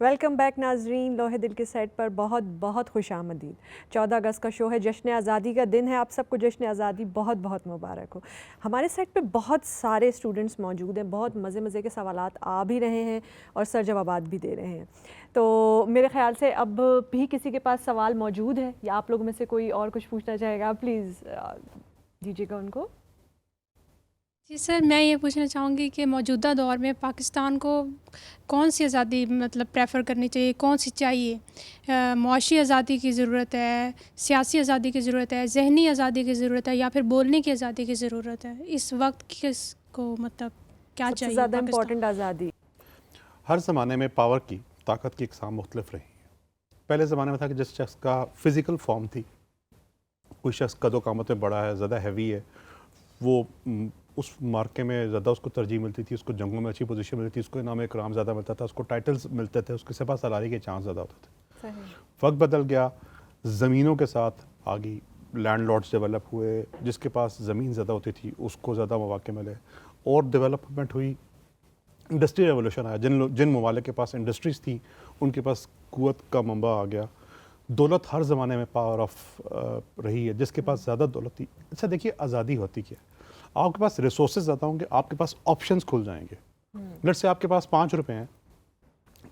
ویلکم بیک ناظرین، لوہے دل کے سیٹ پر بہت بہت خوش آمدید. 14 اگست کا شو ہے، جشن آزادی کا دن ہے. آپ سب کو جشن آزادی بہت بہت مبارک ہو. ہمارے سیٹ پہ بہت سارے اسٹوڈنٹس موجود ہیں، بہت مزے مزے کے سوالات آ بھی رہے ہیں اور سر جوابات بھی دے رہے ہیں. تو میرے خیال سے اب بھی کسی کے پاس سوال موجود ہے یا آپ لوگوں میں سے کوئی اور کچھ پوچھنا چاہے گا، پلیز دیجیے گا ان کو. جی سر، میں یہ پوچھنا چاہوں گی کہ موجودہ دور میں پاکستان کو کون سی آزادی مطلب پریفر کرنی چاہیے، کون سی چاہیے؟ معاشی آزادی کی ضرورت ہے، سیاسی آزادی کی ضرورت ہے، ذہنی آزادی کی ضرورت ہے، یا پھر بولنے کی آزادی کی ضرورت ہے؟ اس وقت کس کو مطلب کیا سب سے چاہیے زیادہ پاکستان؟ امپورٹنٹ آزادی. ہر زمانے میں پاور کی، طاقت کی اقسام مختلف رہی ہیں. پہلے زمانے میں تھا کہ جس شخص کا فزیکل فارم تھی، کوئی شخص قد و قامت میں بڑا ہے، زیادہ ہیوی ہے، وہ اس مارکے میں زیادہ اس کو ترجیح ملتی تھی، اس کو جنگوں میں اچھی پوزیشن ملتی تھی، اس کو انعام اکرام زیادہ ملتا تھا، اس کو ٹائٹلز ملتے تھے، اس کے سپہ سالاری کے چانس زیادہ ہوتے تھے. صحیح. وقت بدل گیا، زمینوں کے ساتھ آگئی، لینڈ لارڈز ڈیولپ ہوئے، جس کے پاس زمین زیادہ ہوتی تھی اس کو زیادہ مواقع ملے، اور ڈیولپمنٹ ہوئی، انڈسٹری ریولوشن آیا. جن ممالک کے پاس انڈسٹریز تھی ان کے پاس قوت کا منبع آ گیا. دولت ہر زمانے میں پاور آف رہی ہے، جس کے پاس زیادہ دولت تھی. اچھا دیکھیے آزادی ہوتی کیا ہے، آپ کے پاس ریسورسز زیادہ ہوں گے، آپ کے پاس آپشنز کھل جائیں گے. لیٹ سے آپ کے پاس 5 روپے ہیں،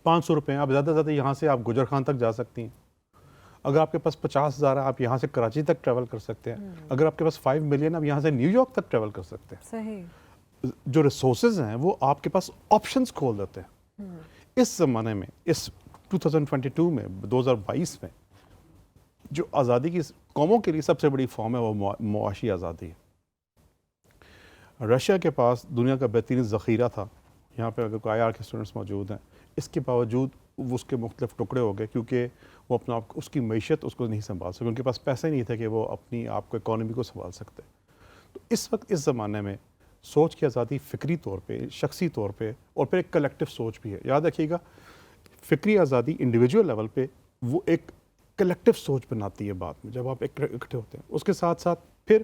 500 روپے ہیں، آپ زیادہ سے زیادہ یہاں سے آپ گجر خان تک جا سکتی ہیں. اگر آپ کے پاس 50,000 ہے، آپ یہاں سے کراچی تک ٹریول کر سکتے ہیں. اگر آپ کے پاس 5 ملین، آپ یہاں سے نیو یارک تک ٹریول کر سکتے ہیں. صحیح. جو ریسورسز ہیں وہ آپ کے پاس آپشنز کھول دیتے ہیں. اس زمانے میں، اس 2022 میں، 2022 میں، جو آزادی کی قوموں کے لیے سب سے بڑی فارم ہے وہ معاشی آزادی ہے. رشیا کے پاس دنیا کا بہترین ذخیرہ تھا. یہاں پہ اگر کوئی آئی آر کے اسٹوڈنٹس موجود ہیں، اس کے باوجود وہ اس کے مختلف ٹکڑے ہو گئے کیونکہ وہ اپنا اس کی معیشت اس کو نہیں سنبھال سکے. ان کے پاس پیسے نہیں تھے کہ وہ اپنی آپ کو اکانومی کو سنبھال سکتے. تو اس وقت اس زمانے میں سوچ کی آزادی فکری طور پہ، شخصی طور پہ، اور پھر ایک کلیکٹیو سوچ بھی ہے. یاد رکھیے گا، فکری آزادی انڈیویجول لیول پہ وہ ایک کلیکٹیو سوچ بناتی ہے بعد میں جب آپ اکٹھے ہوتے ہیں. اس کے ساتھ ساتھ پھر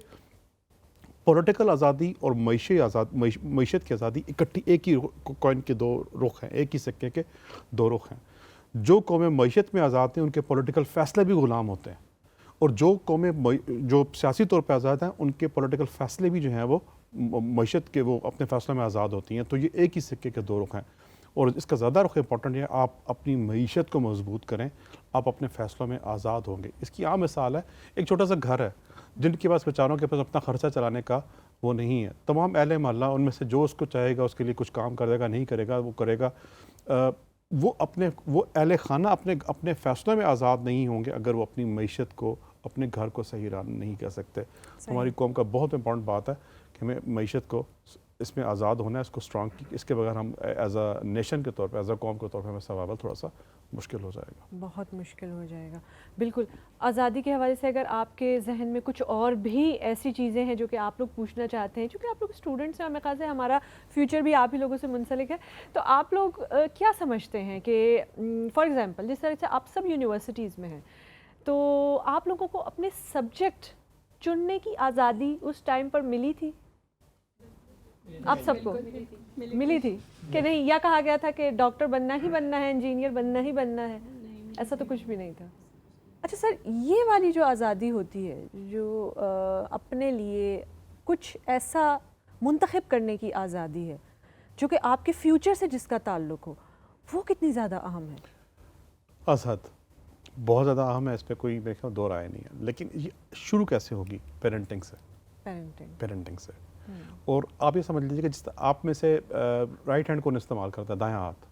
پولیٹیکل آزادی اور معیشت کی آزادی اکٹھی ایک ہی کوائن کے دو رخ ہیں، ایک ہی سکے کے دو رخ ہیں. جو قومیں معیشت میں آزاد ہیں ان کے پولیٹیکل فیصلے بھی غلام ہوتے ہیں، اور جو قومیں جو سیاسی طور پہ آزاد ہیں ان کے پولیٹیکل فیصلے بھی جو ہیں وہ معیشت کے وہ اپنے فیصلوں میں آزاد ہوتی ہیں. تو یہ ایک ہی سکے کے دو رخ ہیں، اور اس کا زیادہ رخ امپورٹنٹ ہے آپ اپنی معیشت کو مضبوط کریں، آپ اپنے فیصلوں میں آزاد ہوں گے. اس کی عام مثال ہے ایک چھوٹا سا گھر ہے جن کے پاس بیچاروں کے پاس اپنا خرچہ چلانے کا وہ نہیں ہے. تمام اہل محلہ ان میں سے جو اس کو چاہے گا اس کے لیے کچھ کام کرے گا، نہیں کرے گا وہ کرے گا. وہ اہل خانہ اپنے فیصلوں میں آزاد نہیں ہوں گے اگر وہ اپنی معیشت کو، اپنے گھر کو صحیح راہ نہیں کر سکتے. ہماری قوم کا بہت امپورٹنٹ بات ہے کہ ہمیں معیشت کو اس میں آزاد ہونا ہے، اس کو اسٹرانگ کی. اس کے بغیر ہم ایز اے نیشن کے طور پہ، ایز اے قوم کے طور پہ ہمیں سروائیول تھوڑا سا مشکل ہو جائے گا. بہت مشکل ہو جائے گا. بالکل. آزادی کے حوالے سے اگر آپ کے ذہن میں کچھ اور بھی ایسی چیزیں ہیں جو کہ آپ لوگ پوچھنا چاہتے ہیں، چونکہ آپ لوگ اسٹوڈنٹس ہیں اور میرے خیال سے ہمارا فیوچر بھی آپ ہی لوگوں سے منسلک ہے، تو آپ لوگ کیا سمجھتے ہیں کہ فار ایگزامپل جس طرح سے آپ سب یونیورسٹیز میں ہیں تو آپ لوگوں کو اپنے سبجیکٹ چننے کی آزادی اس ٹائم پر ملی تھی؟ آپ سب کو ملی تھی کہ نہیں، یا کہا گیا تھا کہ ڈاکٹر بننا ہی بننا ہے، انجینئر بننا ہی بننا ہے؟ ایسا تو کچھ بھی نہیں تھا. اچھا سر، یہ والی جو آزادی ہوتی ہے، جو اپنے لیے کچھ ایسا منتخب کرنے کی آزادی ہے جو کہ آپ کے فیوچر سے جس کا تعلق ہو، وہ کتنی زیادہ اہم ہے؟ اسد بہت زیادہ اہم ہے، اس پہ کوئی میرے خیال دو رائے نہیں ہے. لیکن یہ شروع کیسے ہوگی؟ پیرنٹنگ سے. پیرنٹنگ سے اور آپ یہ سمجھ لیجیے کہ جس آپ میں سے رائٹ ہینڈ کون استعمال کرتا ہے؟ دایاں ہاتھ.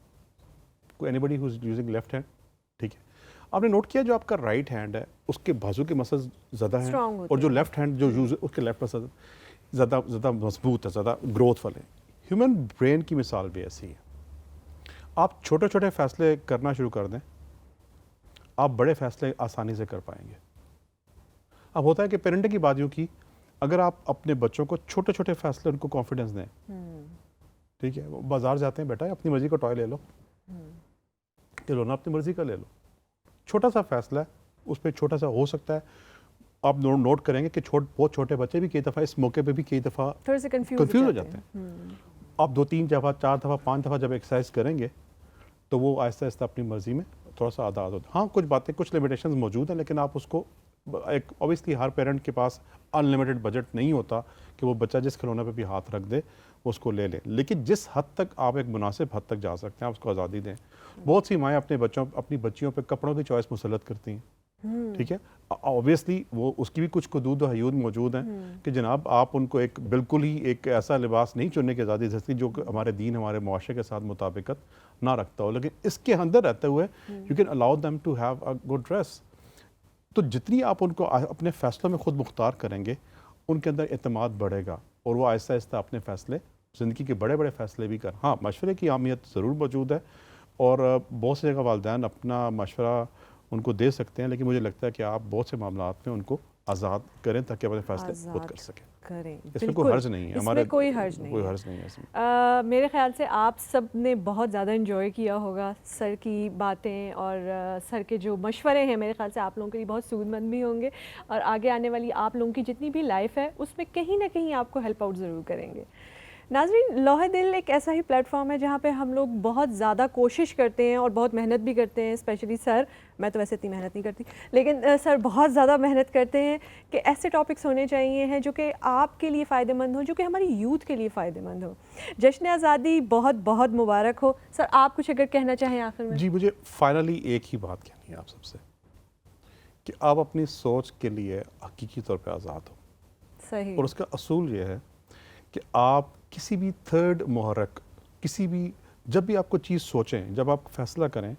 کوئی anybody who is using left hand. ٹھیک ہے, آپ نے نوٹ کیا جو آپ کا رائٹ ہینڈ ہے اس کے بازو کے مسلز زیادہ ہیں, اور جو لیفٹ ہینڈ جو یوز اس کے لیفٹ مسل زیادہ مضبوط ہے, زیادہ گروتھ والے. ہیومن برین کی مثال بھی ایسی ہے. آپ چھوٹے چھوٹے فیصلے کرنا شروع کر دیں, آپ بڑے فیصلے آسانی سے کر پائیں گے. اب ہوتا ہے کہ پیرنٹنگ کی بات یوں کی, اگر آپ اپنے بچوں کو چھوٹے چھوٹے فیصلے ان کو کانفیڈنس دیں, ٹھیک ہے, وہ بازار جاتے ہیں, بیٹا اپنی مرضی کا ٹوائے لے لو, نا اپنی مرضی کا لے لو. چھوٹا سا فیصلہ ہے, اس پہ چھوٹا سا ہو سکتا ہے. آپ نوٹ کریں گے کہ بہت چھوٹے بچے بھی کئی دفعہ اس موقع پہ بھی کئی دفعہ تھوڑے سے کنفیوز ہو جاتے ہیں. آپ 2-3 دفعہ 4 دفعہ 5 دفعہ جب ایکسرسائز کریں گے تو وہ آہستہ آہستہ اپنی مرضی میں تھوڑا سا عادت ہوتا ہے. ہاں کچھ باتیں کچھ لمیٹیشنز موجود ہیں, لیکن آپ اس کو ایک اوبیسلی ہر پیرنٹ کے پاس ان لمیٹڈ بجٹ نہیں ہوتا کہ وہ بچہ جس کھلونے پہ بھی ہاتھ رکھ دے وہ اس کو لے لے. لیکن جس حد تک آپ ایک مناسب حد تک جا سکتے ہیں آپ اس کو آزادی دیں. بہت سی مائیں اپنی بچیوں پہ کپڑوں کی چوائس مسلط کرتی ہیں, ٹھیک ہے. اوبیسلی وہ اس کی بھی کچھ حدود و حدود موجود ہیں کہ جناب آپ ان کو ایک بالکل ہی ایک ایسا لباس نہیں چننے کی آزادی دے جو کہ ہمارے دین ہمارے معاشرے کے ساتھ مطابقت نہ رکھتا ہو, لیکن اس کے اندر رہتے ہوئے you can allow them to have a good dress. تو جتنی آپ ان کو اپنے فیصلوں میں خود مختار کریں گے ان کے اندر اعتماد بڑھے گا, اور وہ آہستہ آہستہ اپنے فیصلے زندگی کے بڑے بڑے فیصلے بھی کریں. ہاں مشورے کی اہمیت ضرور موجود ہے, اور بہت سے جگہ والدین اپنا مشورہ ان کو دے سکتے ہیں, لیکن مجھے لگتا ہے کہ آپ بہت سے معاملات میں ان کو آزاد کریں تاکہ اپنے فیصلے خود کر سکیں. اس میں کوئی حرج نہیں ہے, ہمارے کوئی حرج نہیں ہے اس میں. میرے خیال سے آپ سب نے بہت زیادہ انجوائے کیا ہوگا سر کی باتیں, اور سر کے جو مشورے ہیں میرے خیال سے آپ لوگوں کے لیے بہت سود مند بھی ہوں گے, اور آگے آنے والی آپ لوگوں کی جتنی بھی لائف ہے اس میں کہیں نہ کہیں آپ کو ہیلپ آؤٹ ضرور کریں گے. ناظرین, لوح دل ایک ایسا ہی پلیٹ فارم ہے جہاں پہ ہم لوگ بہت زیادہ کوشش کرتے ہیں اور بہت محنت بھی کرتے ہیں, اسپیشلی سر. میں تو ویسے اتنی محنت نہیں کرتی, لیکن سر بہت زیادہ محنت کرتے ہیں کہ ایسے ٹاپکس ہونے چاہیے ہیں جو کہ آپ کے لیے فائدہ مند ہوں, جو کہ ہماری یوتھ کے لیے فائدہ مند ہوں. جشن آزادی بہت بہت مبارک ہو. سر آپ کچھ اگر کہنا چاہیں آخر میں. جی, مجھے فائنلی ایک ہی بات کہنی ہے آپ سب سے کہ آپ اپنی سوچ کے لیے حقیقی طور پہ آزاد ہو. صحیح. اور اس کا اصول یہ ہے کہ آپ کسی بھی تھرڈ محرک, کسی بھی جب بھی آپ کو چیز سوچیں, جب آپ فیصلہ کریں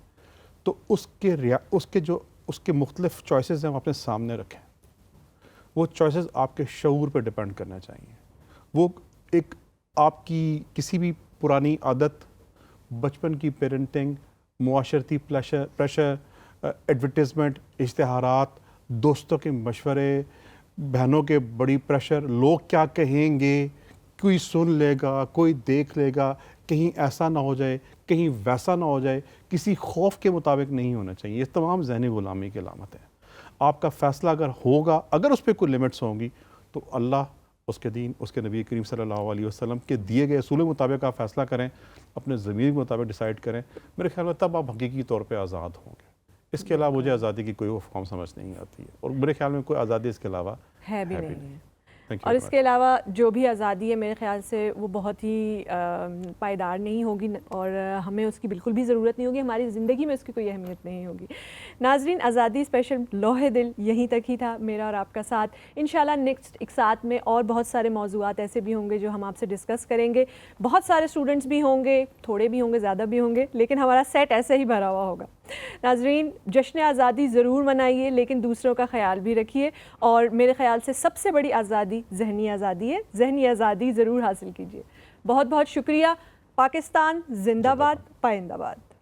تو اس کے مختلف چوائسیز ہیں وہ اپنے سامنے رکھیں. وہ چوائسیز آپ کے شعور پہ ڈپینڈ کرنا چاہیے. وہ ایک آپ کی کسی بھی پرانی عادت, بچپن کی پیرنٹنگ, معاشرتی پریشر, ایڈورٹیزمنٹ, اشتہارات, دوستوں کے مشورے, بہنوں کے بڑی پریشر, لوگ کیا کہیں گے, کوئی سن لے گا, کوئی دیکھ لے گا, کہیں ایسا نہ ہو جائے, کہیں ویسا نہ ہو جائے, کسی خوف کے مطابق نہیں ہونا چاہیے. یہ تمام ذہنی غلامی کی علامت ہے. آپ کا فیصلہ اگر ہوگا, اگر اس پہ کوئی لمٹس ہوں گی, تو اللہ, اس کے دین, اس کے نبی کریم صلی اللہ علیہ وسلم کے دیے گئے اصول مطابق آپ فیصلہ کریں, اپنے ضمیر کے مطابق ڈیسائیڈ کریں. میرے خیال میں تب آپ حقیقی طور پہ آزاد ہوں گے. اس کے علاوہ مجھے آزادی کی کوئی فارم سمجھ نہیں آتی ہے, اور میرے خیال میں کوئی آزادی اس کے علاوہ ہے بھی نہیں ہے. اور اس کے علاوہ جو بھی آزادی ہے میرے خیال سے وہ بہت ہی پائیدار نہیں ہوگی, اور ہمیں اس کی بالکل بھی ضرورت نہیں ہوگی, ہماری زندگی میں اس کی کوئی اہمیت نہیں ہوگی. ناظرین, آزادی اسپیشل لوح دل یہیں تک ہی تھا, میرا اور آپ کا ساتھ. انشاءاللہ نیکسٹ ایک ساتھ میں اور بہت سارے موضوعات ایسے بھی ہوں گے جو ہم آپ سے ڈسکس کریں گے. بہت سارے اسٹوڈنٹس بھی ہوں گے, تھوڑے بھی ہوں گے, زیادہ بھی ہوں گے, لیکن ہمارا سیٹ ایسے ہی بھرا ہوا ہوگا. ناظرین, جشن آزادی ضرور منائیے, لیکن دوسروں کا خیال بھی رکھیے, اور میرے خیال سے سب سے بڑی آزادی ذہنی آزادی ہے. ذہنی آزادی ضرور حاصل کیجیے. بہت بہت شکریہ. پاکستان زندہ باد, پائندہ باد.